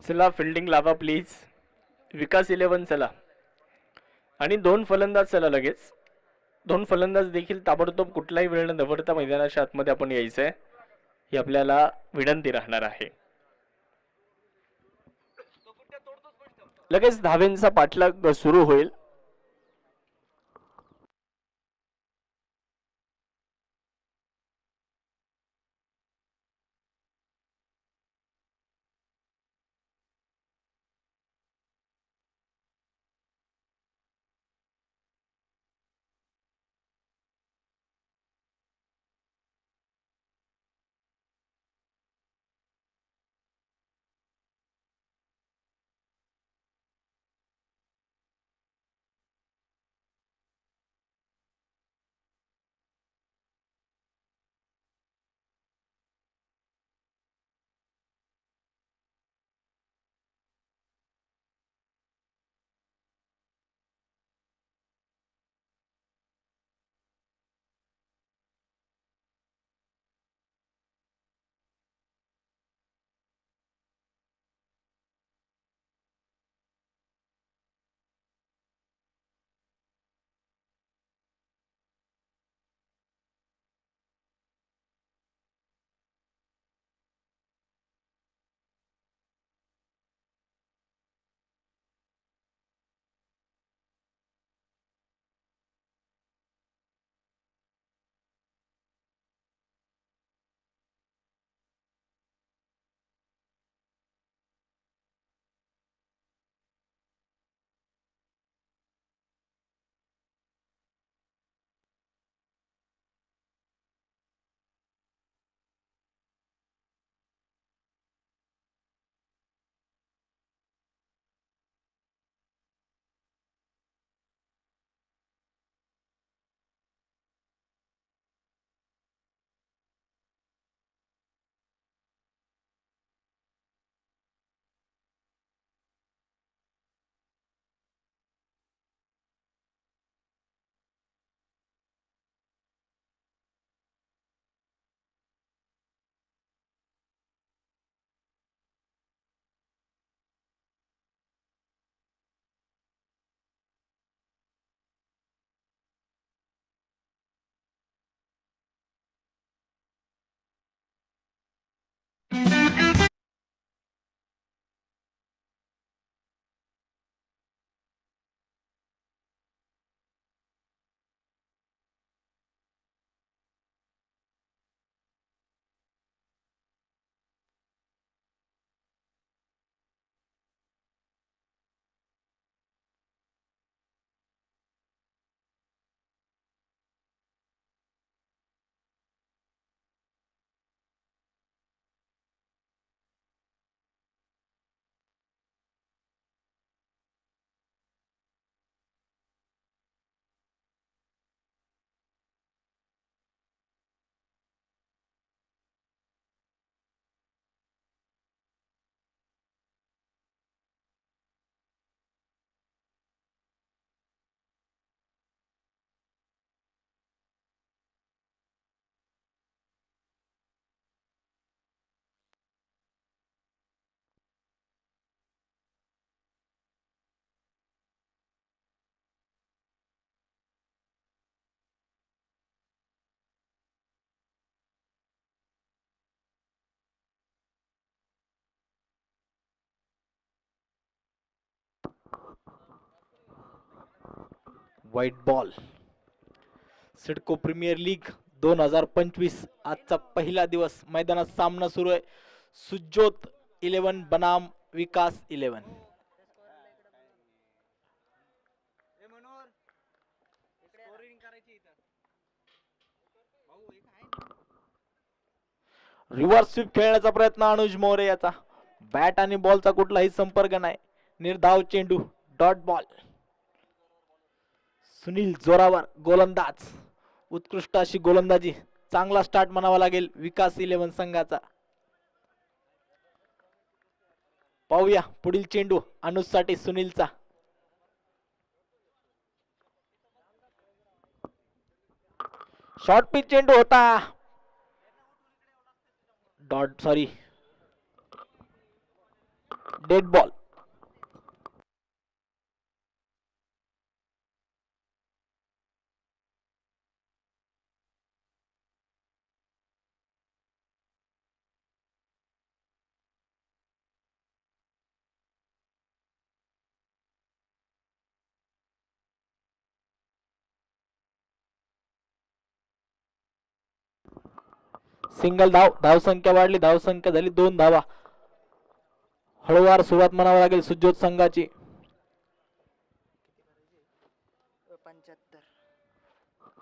चला फिल्डिंग लावा प्लीज. विकास 11 चला आणि 2 फलंदाज चला लगेच. 2 फलंदाज देखील ताबडतोब कुठलाही वेळ न दवडता मैदानाच्या आतमध्ये आपण यायचंय ही आपल्याला विनंती राहणार आहे. लगेच धावेंचा पाठलाग सुरू होईल. White ball. CIDCO premier league 2025 आजचा पहिला दिवस. मैदानात सामना सुरू आहे. सुजोत 11 बनाम विकास 11. रिव्हर्स स्वीप खेळण्याचा प्रयत्न अनुज मोरे याचा. बॅट आणि बॉलचा कुठलाही संपर्क नाही. निर्धाव चेंडू. Dot ball. सुनील जोरावर गोलंदाज. उत्कृष्ट अशी गोलंदाजी. चांगला स्टार्ट म्हणावा लागेल विकास 11 संघाचा. पाहूया पुढील चेंडू अनुज साठी सुनीलचा. शॉर्ट पिच चेंडू होता. Dot sorry dead ball. Single धाव. धावसंख्या वाढली. धावसंख्या झाली 2 धावा. हळूवार सुरुवात म्हणावं लागेल सुजोत संघाची.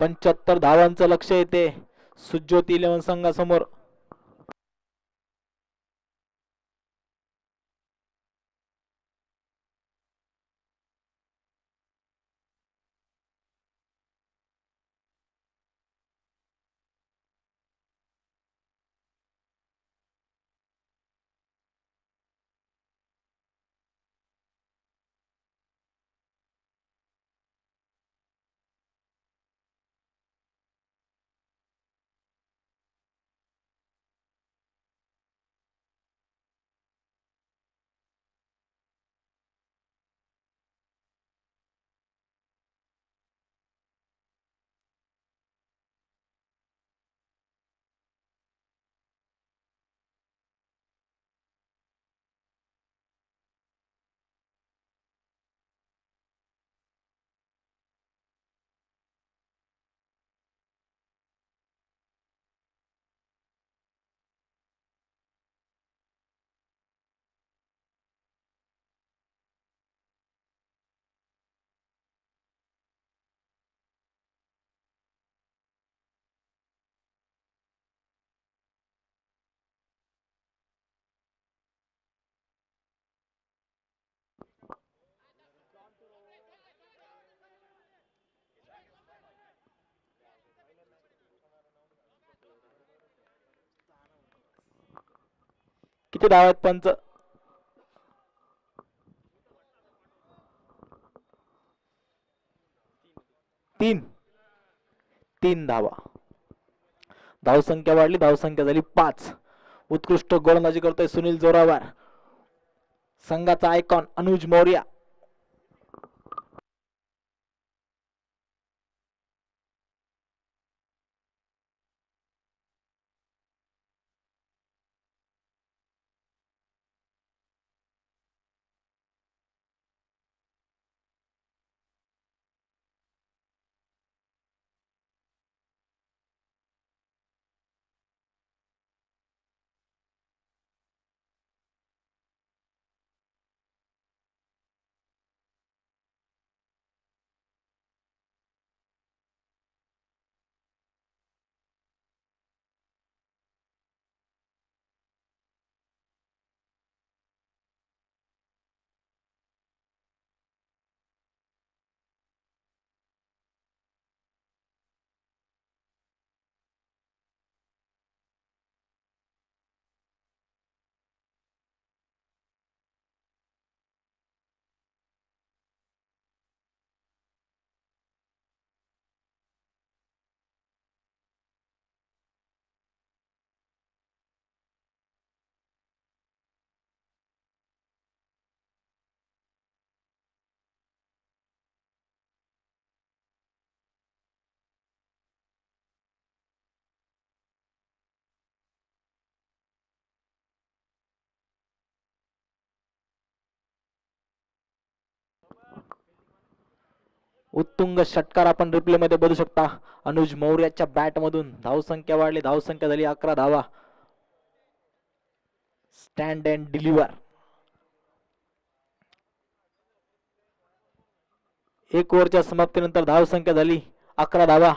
75 धावांचं लक्ष येते सुजोत 11 संघासमोर. किती धावा आहेत पंच? 3 धावा. धावसंख्या वाढली. धावसंख्या झाली 5. उत्कृष्ट गोलंदाजी करतोय सुनील जोरावर. संघाचा आयकॉन अनुज मौर्य. उत्तुंग षटकार आपण रिप्ले मध्ये बघू शकता. अनुज मौर्याच्या बॅट मधून धावसंख्या वाढली, धावसंख्या झाली 11 धावा. Stand and deliver. एक ओव्हरच्या समाप्तीनंतर धावसंख्या झाली 11 धावा.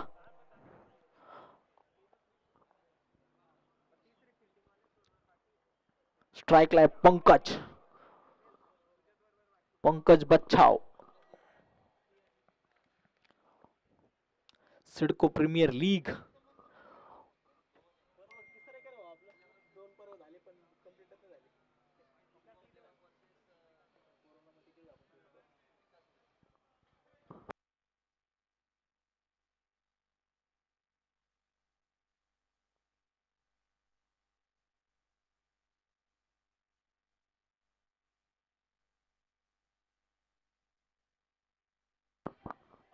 स्ट्राइकला पंकज बच्छाव. सिडको प्रीमियर लीग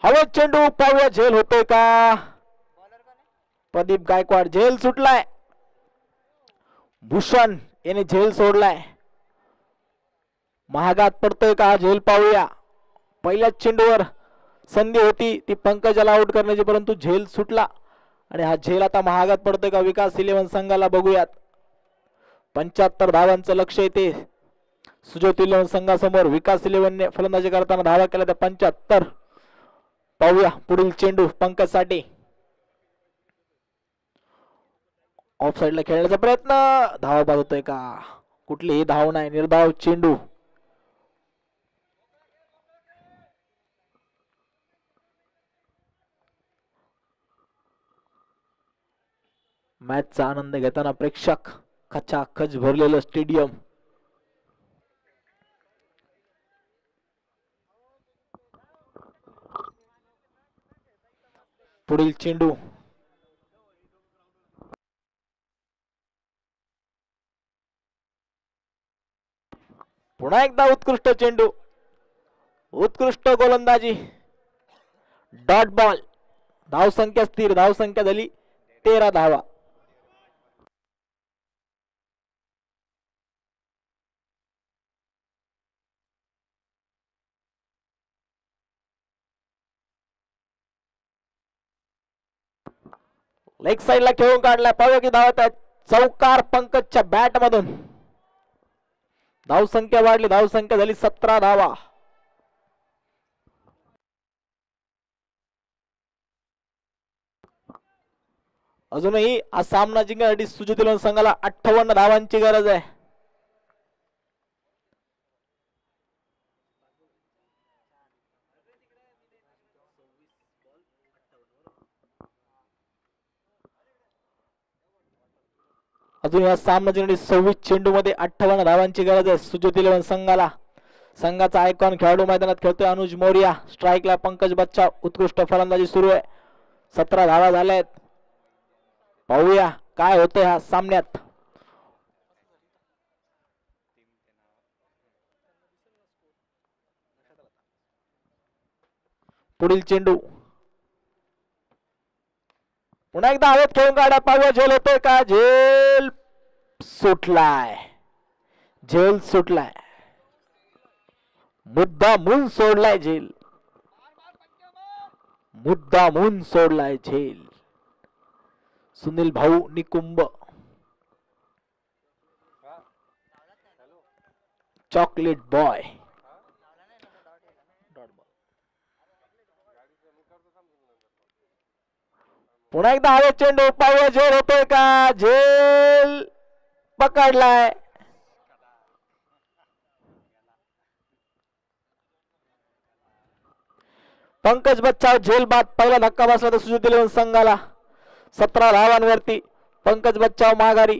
हवेत चेंडू. पाहूया झेल होतोय का. बॉलर कोण आहे? प्रदीप गायकवाड. झेल सुटलाय. भूषण याने झेल सोडलाय. महागात पडतोय का झेल. पाहूया. पहिल्याच चेंडूवर संधी होती ती पंकजाला आउट करण्याची, परंतु झेल सुटला आणि हा झेल आता महागात पडतोय का विकास 11 संघाला. बघूयात. 75 धावांचं लक्ष येते सुजोत 11 संघासमोर. विकास 11 ने फलंदाजी करताना धावा केल्या त्या 75. पाहूया पुढील चेंडू पंकज साठी. ऑफ साइडला खेळण्याचा प्रयत्न. धावा बाद होतोय का. कुठलीही धाव नाही. निर्धाव चेंडू. मॅचचा आनंद घेताना प्रेक्षक. खचाखच भरलेलं स्टेडियम. पुढील चेंडू. पुन्हा एकदा उत्कृष्ट चेंडू. उत्कृष्ट गोलंदाजी. Dot ball. धावसंख्या स्थिर. धावसंख्या झाली 13 धावा. लेग साइडला खेळून काढलाय. पाहूया की धावत आहेत. चौकार पंकजच्या बॅट मधून. धावसंख्या वाढली. धावसंख्या झाली 17 धावा. अजूनही हा सामना जिंकण्यासाठी सुजित 11 संघाला 58 धावांची गरज आहे. अजून या सामना जिंकण्यासाठी 26 चेंडू मध्ये 58 धावांची गरज आहे सुजित 11 संघाला. संघाचा आयकॉन खेळाडू मैदानात खेळतोय अनुज मौर्या. स्ट्राइकला पंकज बच्चा. उत्कृष्ट फलंदाजी सुरू आहे. 17 धावा झाल्यात. पाहूया काय होतंय ह्या सामन्यात. पुढील चेंडू. पुन्हा एकदा हवेत खेळून काढा. पाहूया झेल होतोय का. झेल सुटलाय. झेल सुटलाय. मुद्दामून सोडलाय झेल. मुद्दामून सोडलाय झेल. सुनील भाऊ निकुंभ. Chocolate boy. पुन्हा एकदा हवे चेंडू. पाहूया झेल होतोय का. झेल पकडलाय. पंकज बच्चा झेल बाद. पहिला धक्का बसला तर सुजित 11 संघाला. 17 धावांवरती पंकज बच्चा माघारी.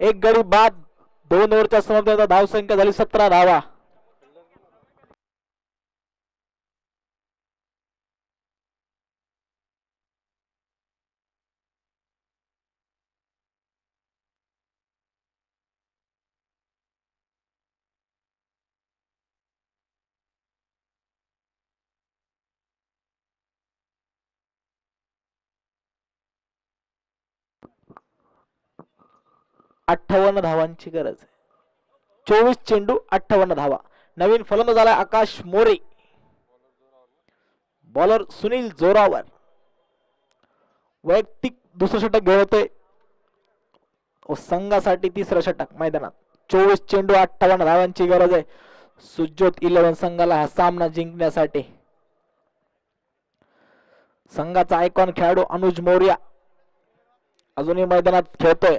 एक गडी बाद. 2 ओव्हरच्या समाप्तीनंतर धावसंख्या झाली 17 धावा. अठ्ठावन्न धावांची गरज आहे. 24 चेंडू 58 धावा. नवीन फलंदाज आला आकाश मोरे. बॉलर सुनील जोरावर वैयक्तिक दुसरं षटक घेतोय व संघासाठी तिसरं षटक मैदानात. 24 चेंडू 58 धावांची गरज आहे सुजोत 11 संघाला हा सामना जिंकण्यासाठी. संघाचा आयकॉन खेळाडू अनुज मौर्य अजूनही मैदानात खेळतोय.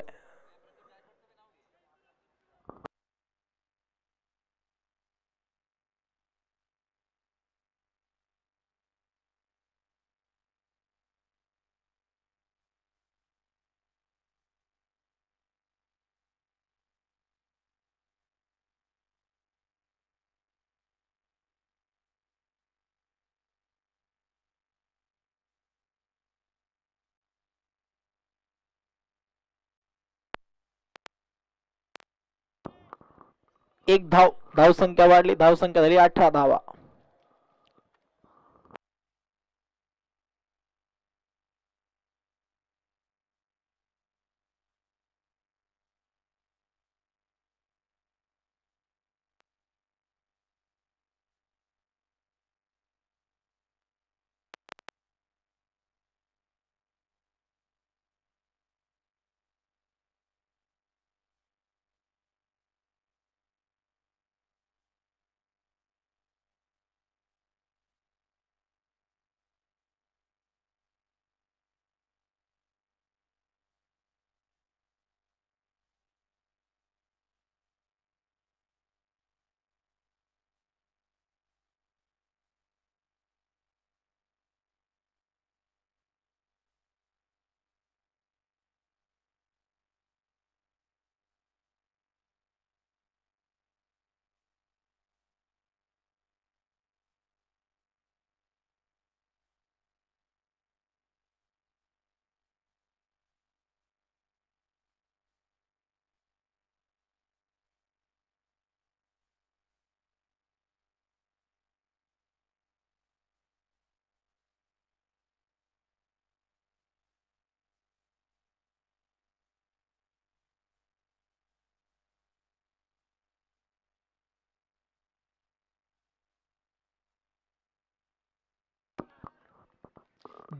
एक धाव, धावसंख्या वाढली, धावसंख्या झाली 18 धावा.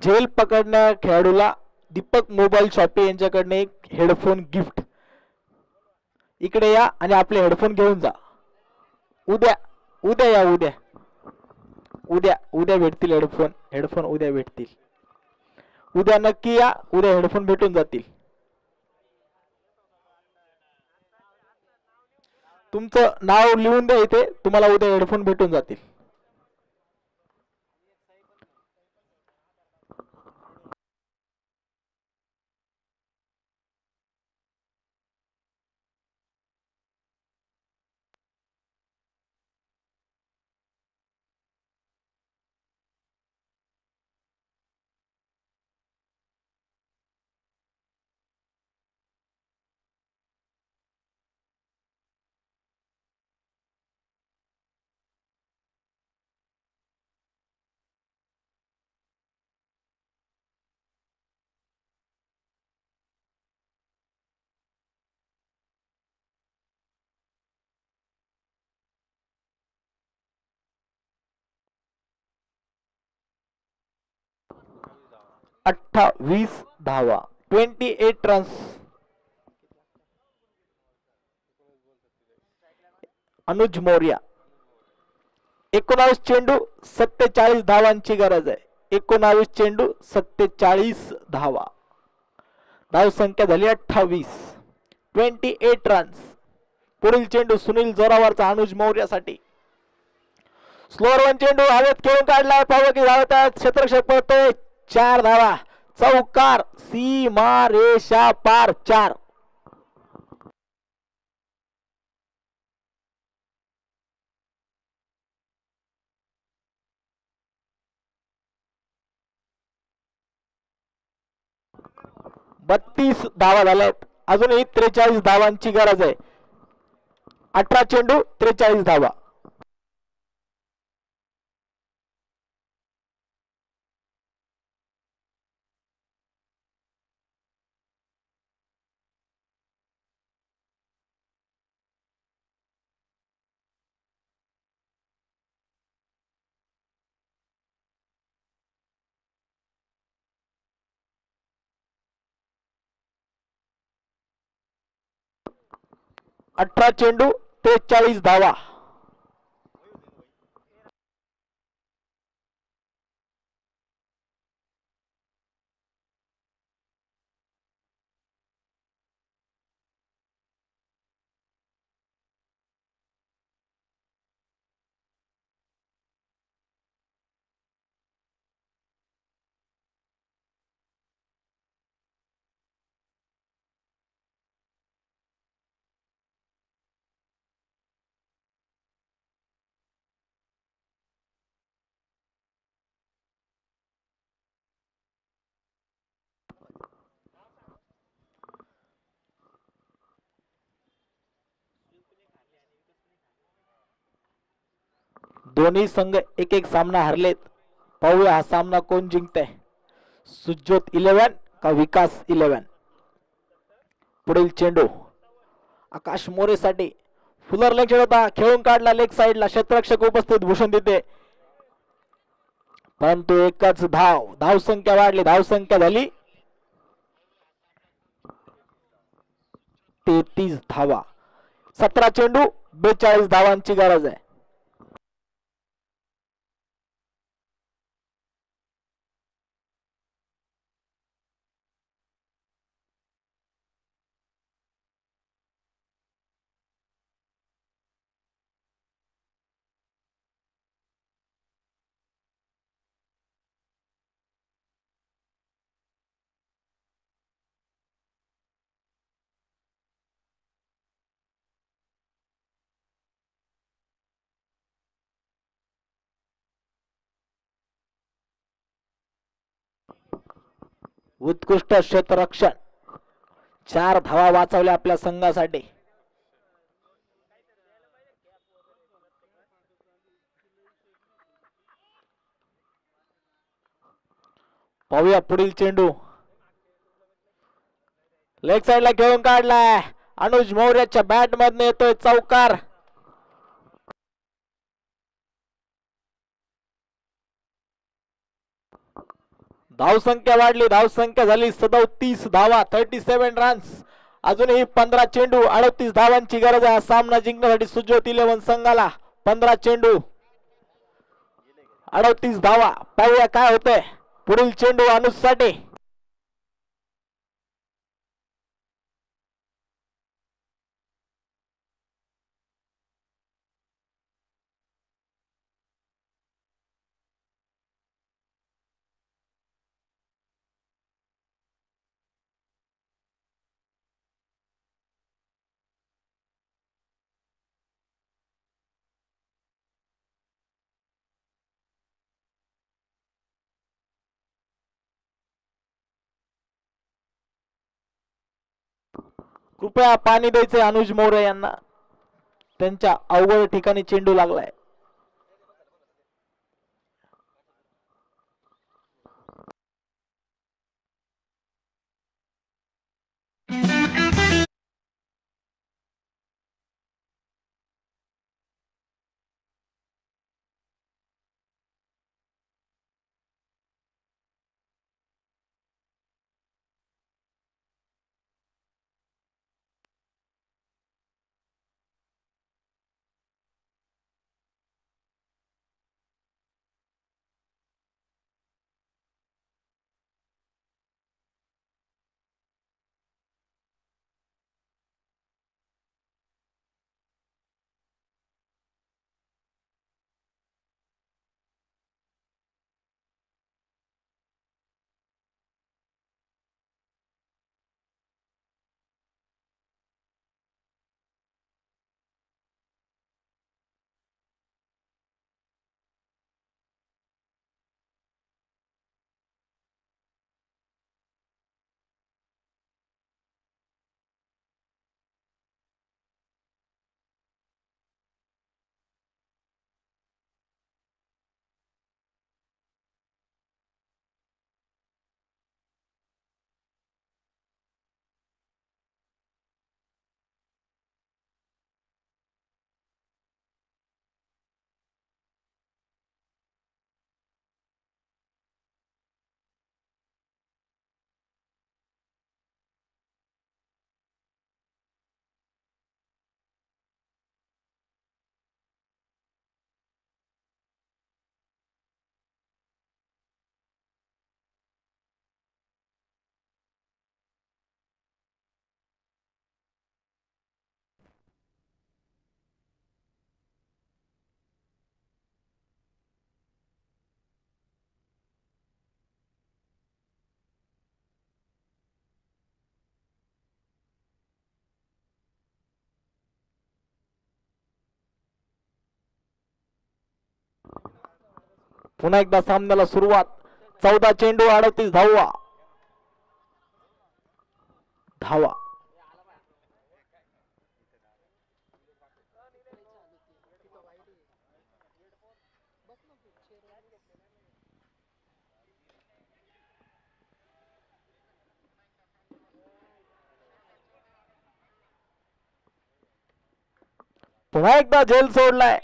झेल पकडणाऱ्या खेळाडूला दीपक मोबाईल शॉपी यांच्याकडनं एक हेडफोन गिफ्ट. इकडे या आणि आपले हेडफोन घेऊन जा. उद्या उद्या या, उद्या उद्या उद्या भेटतील हेडफोन. हेडफोन उद्या भेटतील. उद्या नक्की या, उद्या हेडफोन भेटून जातील. तुमचं नाव लिहून द्या इथे, तुम्हाला उद्या हेडफोन भेटून जातील. वीस धावा, 28 रन्स. अनुज मौर्य 19 चेंडू 47 धावांची गरज आहे. 19 चेंडू 47 धावा. धाव संख्या झाली 28. 28 रन्स. पुढील चेंडू सुनील जोरावरचा अनुज मौर्यासाठी. स्लोअर वन चेंडू हवेत खेळून काढलाय. पाहू की धावतात, क्षेत्ररक्षक पळतोय. 4 धावा. चौकार, सीमा रेषा पार. 4. बत्तीस धावा झाल्यात. अजूनही 43 धावांची गरज आहे. 18 चेंडू 43 धावा. 18 चेंडू 43 धावा. दोन्ही संघ एक एक सामना हरलेत. पाहूया हा सामना कोण जिंकतंय. सुजोत 11 का विकास 11. पुढील चेंडू आकाश मोरेसाठी फुलर लेग होता, खेळून काढला लेग साइडला. क्षेत्ररक्षक उपस्थित भूषण तिथे, परंतु एकच धाव संख्या वाढली. धाव संख्या झाली 33 धावा. 17 चेंडू 42 धावांची गरज आहे. उत्कृष्ट क्षेत्ररक्षण, 4 धावा वाचवल्या आपल्या संघासाठी. पाहूया पुढील चेंडू लेग साइडला खेळून काढलाय. अनुज मौर्याच्या बॅट मधून येतोय चौकार. धावसंख्या वाढली. धावसंख्या झाली 37 धावा, 37 रन्स. अजूनही 15 चेंडू 38 धावांची गरज आहे सामना जिंकण्यासाठी सुजोत 11 संघाला. 15 चेंडू 38 धावा. पाहूया काय होतंय. पुढील चेंडू अनुज साठी. कृपया पाणी द्यायचे अनुज मोरे यांना, त्यांच्या अवघड ठिकाणी चेंडू लागलाय. पुन्हा एकदा सामन्याला सुरुवात. 14 चेंडू 38 धावा. पुन्हा एकदा झेल सोडलाय.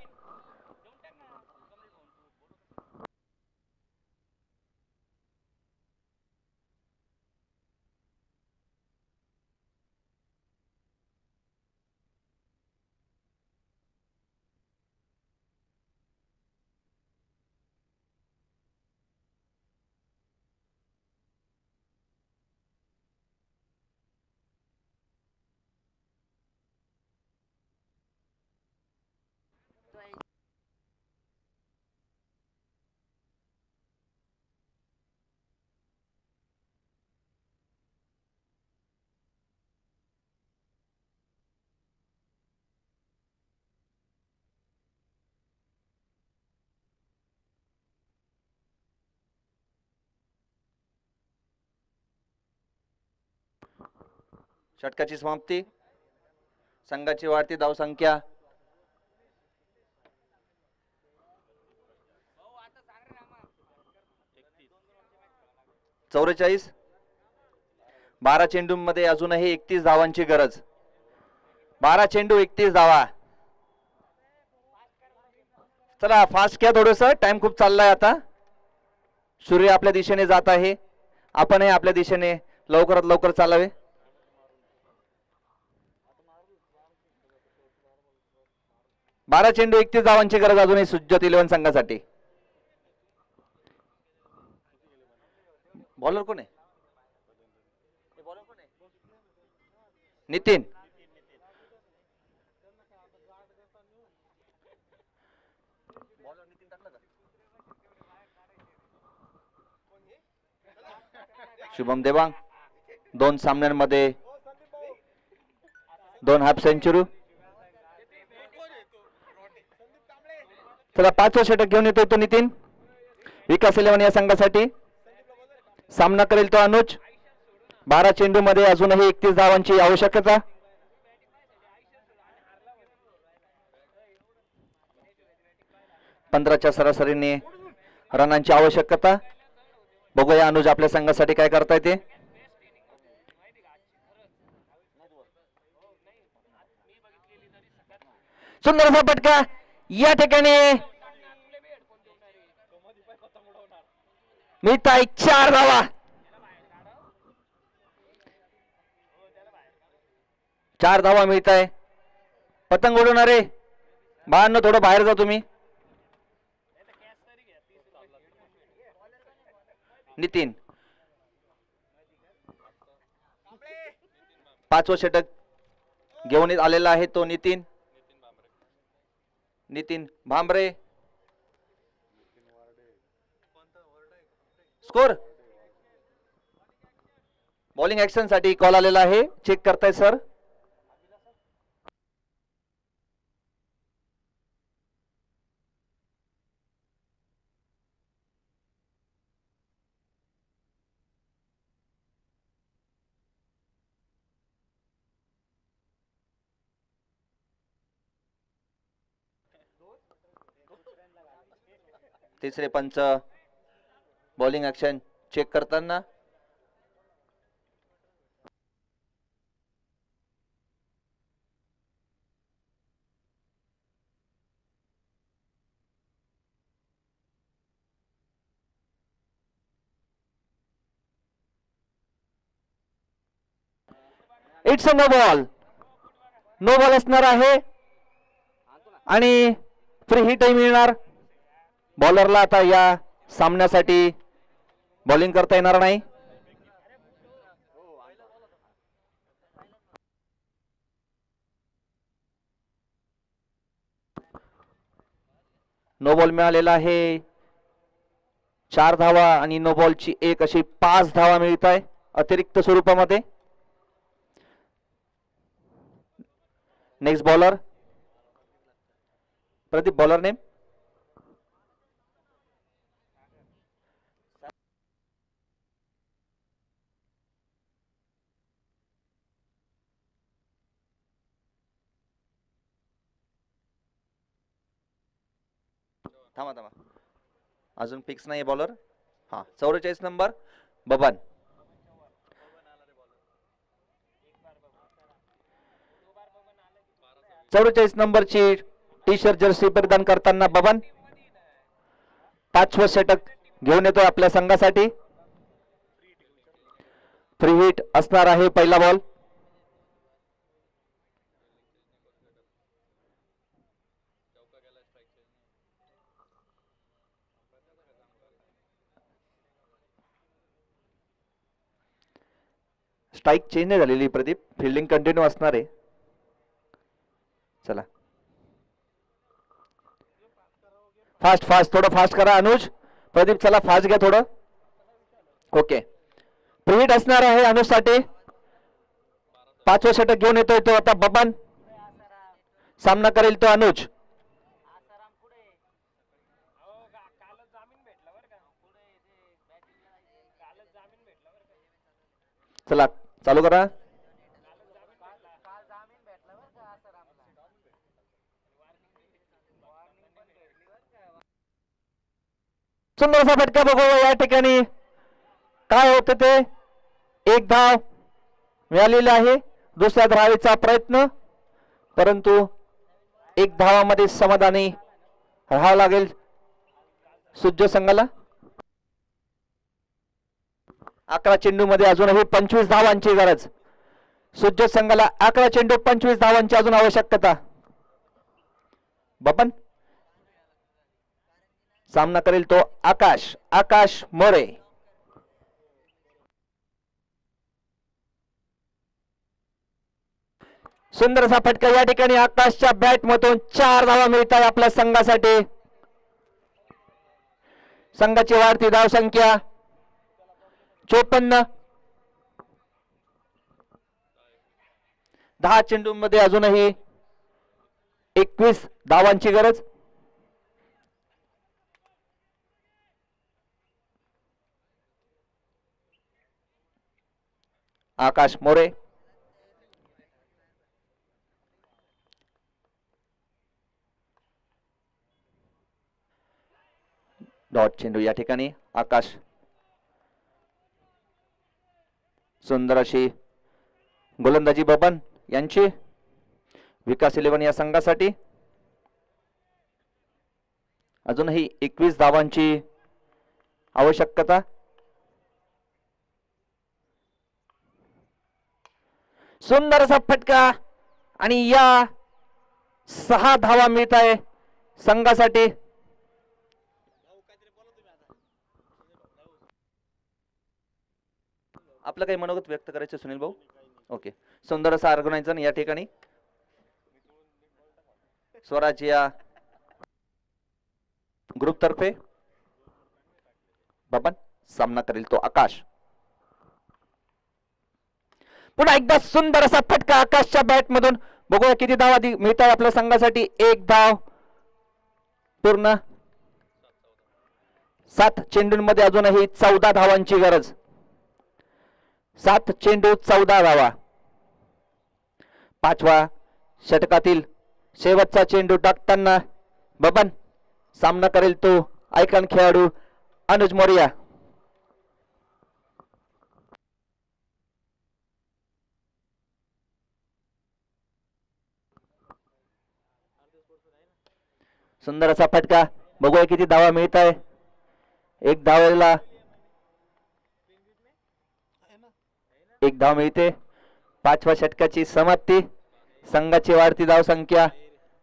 षटकाची समाप्ती. संघाची वाढती धावसंख्या 44. 12 चेंडूंमध्ये अजूनही 31 धावांची गरज. 12 चेंडू 31 धावा. चला फास्ट घ्या थोडस, टाइम खूप चाललाय आता. सूर्य आपल्या दिशेने जात आहे, आपणही आपल्या दिशेने लवकरात लवकर चालावे. बारा चेंडू 31 धावांची गरज अजूनही सुज्जत 11 संघासाठी. बॉलर कोण आहे? नितीन. शुभम देवांग 2 सामन्यांमध्ये 2 हाफ सेंचुरी. चला 5वं षटक घेऊन येतोय तो नितीन. विकास 11 या संघासाठी सामना करेल तो अनुज. 12 चेंडू मध्ये अजूनही 31 धावांची आवश्यकता. पंधराच्या सरासरीने रनांची आवश्यकता. बघूया अनुज आपल्या संघासाठी काय करता येते. सुंदरसा फटका या ठिकाणी मिळताय 4 धावा. 4 धावा मिळताय. पतंग उडवणारे बाळांनो थोडं बाहेर जा तुम्ही. नितीन 5वं षटक घेऊन आलेला आहे तो Nitin. Nitin Bhambare. Score bowling action साठी कॉल आलेला आहे, चेक करताय सर. तिसरे पंच बॉलिंग ऍक्शन चेक करताना. It's a no ball. No ball असणार आहे आणि फ्री हिटही मिळणार. बॉलरला आता या सामन्यासाठी बॉलिंग करता येणार नाही. नो बॉल मिळालेला आहे. 4 धावा आणि नो बॉलची 1 अशी 5 धावा मिळत आहे अतिरिक्त स्वरूपामध्ये. Next bowler Pradeep. Bowler name थांबा थांबा, अजून फिक्स नाही बॉलर. हा 44 नंबर बबन. चौवेचाळीस नंबरची टी शर्ट जर्सी परिधान करताना बबन 5वं षटक घेऊन येतो आपल्या संघासाठी. फ्री हिट असणार आहे पहिला बॉल. स्ट्राईक चेंज नाही झालेली प्रदीप, फिल्डिंग कंटिन्यू असणार आहे. चला फास्ट फास्ट, थोडं फास्ट करा अनुज. प्रदीप चला फास्ट घ्या थोडं. ओके, फ्री हिट असणार आहे अनुज साठी. 5वं षटक घेऊन येतोय तो आता बबन. सामना करेल तो अनुज. चला चालू करा. सुंदरसा फटका बघूया या ठिकाणी काय होते ते. एक धाव मिळालेला आहे. दुसऱ्या धावेचा प्रयत्न, परंतु एक धावामध्ये समाधानी राहावं लागेल सुज्ज संघाला. 11 चेंडू मध्ये अजूनही 25 धावांची गरज. सुज्ज संघाला 11 चेंडू 25 धावांची अजून आवश्यकता. बबन सामना करेल तो आकाश. आकाश मोरे. सुंदरसा फटका या ठिकाणी आकाशच्या बॅट मधून 4 धावा मिळत आहे आपल्या संघासाठी. संघाची वाढती धाव संख्या 54. 10 चेंडू मध्ये अजूनही 21 धावांची गरज. आकाश मोरे. डॉट चेंडू या ठिकाणी आकाश. सुंदर अशी गोलंदाजी बबन यांची. विकास 11 या संघासाठी अजूनही 21 धावांची आवश्यकता. सुंदर असा फटका आणि या 6 धावा मिळत आहे संघासाठी. आपलं काही मनोगत व्यक्त करायचं सुनील भाऊ. ओके, सुंदर असा ऑर्गनायझर या ठिकाणी स्वराज या ग्रुप तर्फे. बबन सामना करेल तो आकाश. पुन्हा एकदा सुंदर असा फटका आकाशच्या बॅट मधून. बघूया किती धावा मिळत आहे आपल्या संघासाठी. एक धाव पूर्ण. 7 चेंडूंमध्ये अजूनही 14 धावांची गरज. 7 चेंडू 14 धावा. 5व्या षटकातील शेवटचा चेंडू टाकताना बबन सामना करेल तो आयकॉन खेळाडू अनुज मोरिया. सुंदर असा फटका. बघूया किती धावा मिळत आहे. एक धावेला 1 धाव मिळते. 5व्या षटकाची समाप्ती. संघाची वाढती धाव संख्या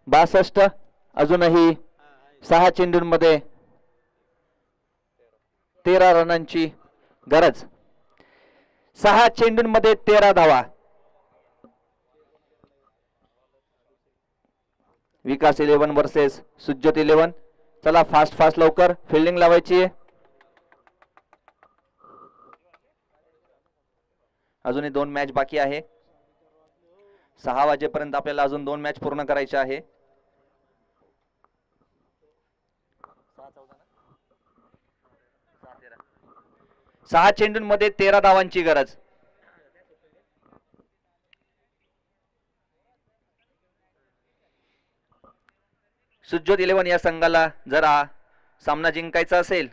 62. अजूनही 6 चेंडूंमध्ये 13 रनांची गरज. 6 चेंडूंमध्ये 13 धावा. विकास 11 वर्सेस सुज्जत 11. चला फास्ट फास्ट लवकर फिल्डिंग लावायची आहे. अजूनही 2 मॅच बाकी आहे. 6 वाजेपर्यंत आपल्याला अजून 2 मॅच पूर्ण करायच्या आहे. 6 चेंडूंमध्ये 13 धावांची गरज. सुज्जोत 11 या संघाला जरा सामना जिंकायचा असेल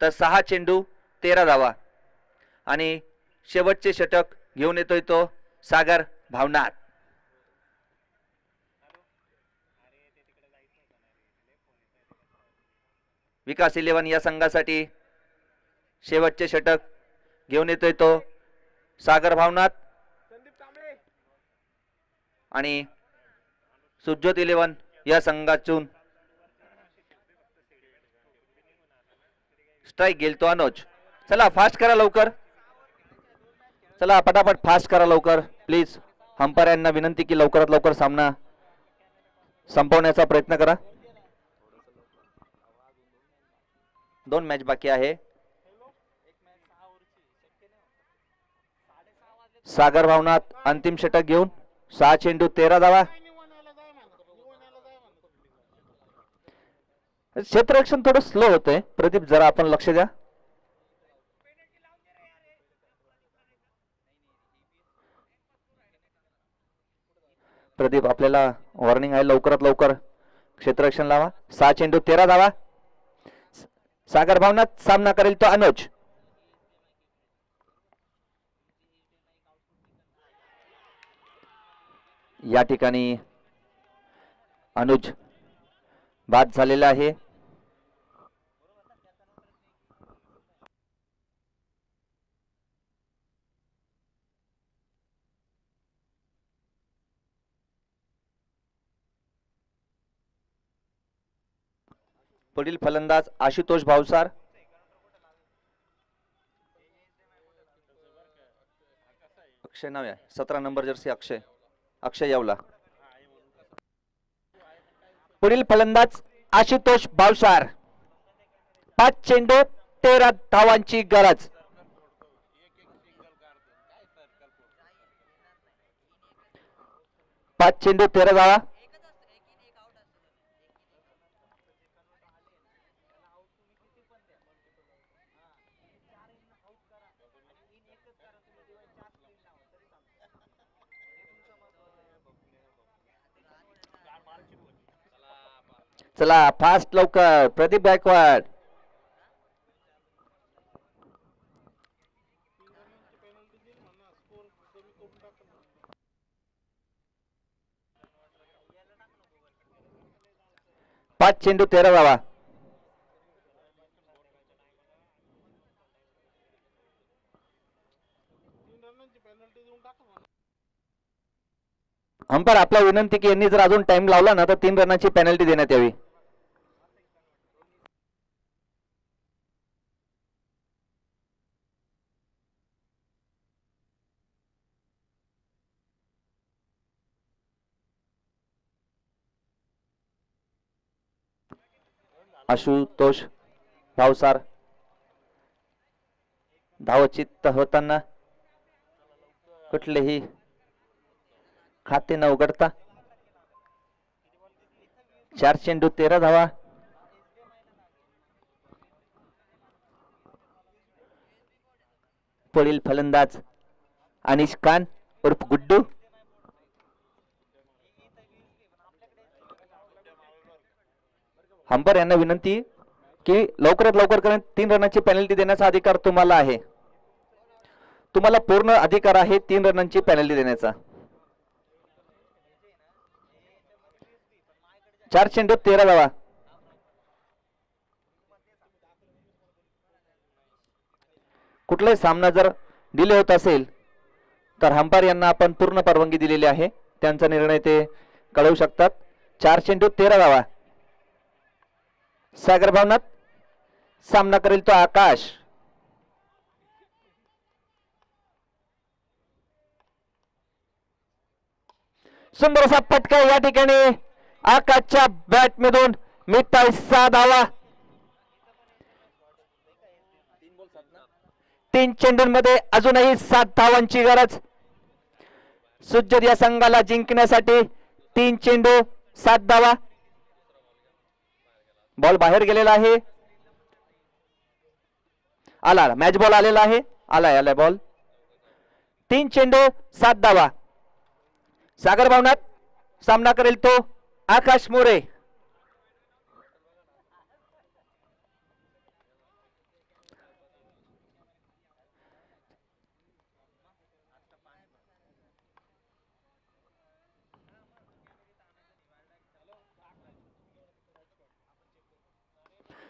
तर 6 चेंडू 13 धावा आणि शेवटचे षटक घेऊन येतोय तो सागर भावनाथ. विकास 11 या संघासाठी शेवटचे षटक घेऊन येतोय तो सागर भावनाथ आणि सुज्योत 11 या संघातून स्ट्राइक घेईल तो अनुज. चला फास्ट करा लवकर, चला पटापट फास्ट करा लवकर प्लीज. अंपायर यांना विनंती की लवकरात लवकर सामना संपवण्याचा प्रयत्न करा. 2 मॅच बाकी आहे. सागर भावनाथ अंतिम षटक घेऊन 6 चेंडू 13 धावा. क्षेत्ररक्षण थोडं स्लो होतंय प्रदीप, जरा आपण लक्ष द्या. प्रदीप आपल्याला वॉर्निंग आहे, लवकरात लवकर क्षेत्ररक्षण लावा. 6 चेंडू 13 धावा. सागर भावनाथ सामना करेल तो अनुज. या ठिकाणी अनुज बाद झालेला आहे. पुढील फलंदाज आशुतोष भावसार. अक्षय नाव आहे, 17 नंबर जर्सी अक्षय यावला. पुढील फलंदाज आशुतोष भावसार. 5 चेंडू 13 धावांची गरज. पाच चेंडू 13 धावा. चला फास्ट लवकर प्रदीप गायकवाड. पाच चेंडू 13 धावा. अंपायर आपला विनंती की यांनी जर अजून टाइम लावला ना तर 3 रनाची पेनल्टी देण्यात यावी. आशुतोष भावसार धावचित्त होताना कुठलेही खाते न उघडता 4 चेंडू 13 धावा. पुढील फलंदाज अनिश खान उर्फ गुड्डू. अंपायर यांना विनंती की लवकरात लवकर करून 3 रनाची पेनल्टी देण्याचा अधिकार तुम्हाला आहे. तुम्हाला पूर्ण अधिकार आहे 3 रनांची पेनल्टी देण्याचा. 4 चेंडू 13 धावा. कुठलाही सामना जर डिले होत असेल तर अंपायर यांना आपण पूर्ण परवानगी दिलेली आहे, त्यांचा निर्णय ते कळवू शकतात. 4 चेंडू 13 धावा. सागर भावनाथ सामना करेल तो आकाश. सुंदर असा फटका या ठिकाणी आकाशच्या बॅट मधून मिळताय 6 धावा. 3 चेंडूंमध्ये अजूनही 7 धावांची गरज. सुज्जत या संघाला जिंकण्यासाठी 3 चेंडू 7 धावा. बॉल बाहेर गेलेला आहे. आला मॅच बॉल आलेला आहे. आलाय बॉल. 3 चेंडू 7 धावा. सागर भावनाथ सामना करेल तो आकाश मोरे.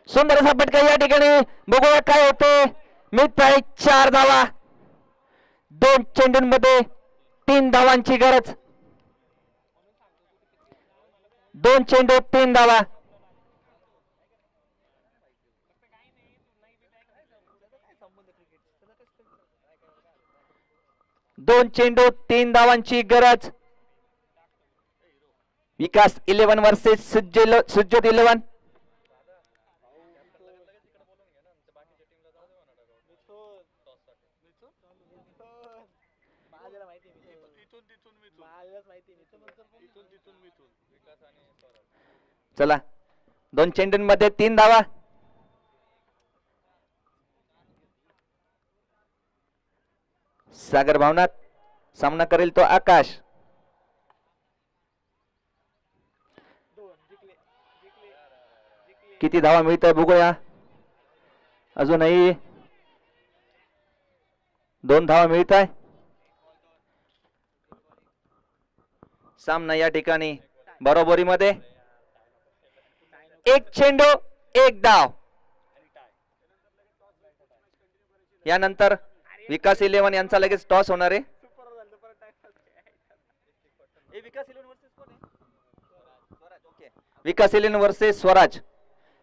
सुंदर असा फटका या ठिकाणी. बघूया काय होते. मित्र आहे 4 धावा. 2 चेंडूंमध्ये 3 धावांची गरज. 2 चेंडू 3 धावा. दोन चेंडू 3 धावांची गरज. विकास 11 वर्सेस सुज्योत 11. चला 2 चेंडूंमध्ये 3 धावा. सागर भावनात सामना करेल तो आकाश. किती धावा मिळत आहे बघूया. अजूनही 2 धावा मिळत आहे. सामना या ठिकाणी बरोबरीमध्ये. 1 चेंडू 1 धाव. यानंतर विकास 11 यांचा लगेच टॉस होणार आहे. विकास 11 वर्सेस स्वराज.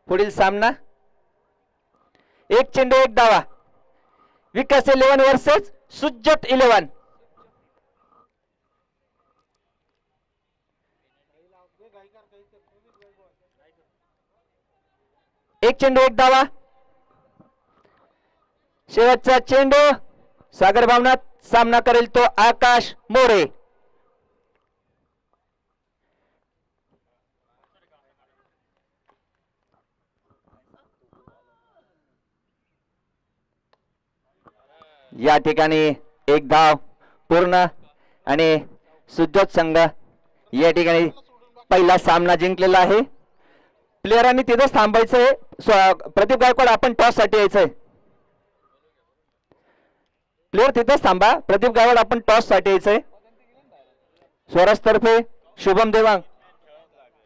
पुढील सामना 1 चेंडू 1 धावा. विकास 11 वर्सेस सुज्योत 11. एक चेंडू 1 धावा. शेवटचा चेंडू. सागर भावनात सामना करेल तो आकाश मोरे. या ठिकाणी 1 धाव पूर्ण आणि सुज्योत संघ या ठिकाणी पहिला सामना जिंकलेला आहे. प्लेयरांनी तिथंच थांबायचंय. प्रदीप गायकवाड आपण टॉस साठी यायचंय. प्लेयर तिथंच थांबा. प्रदीप गायकवाड आपण टॉस साठी यायचंय. स्वराज तर्फे शुभम देवांग.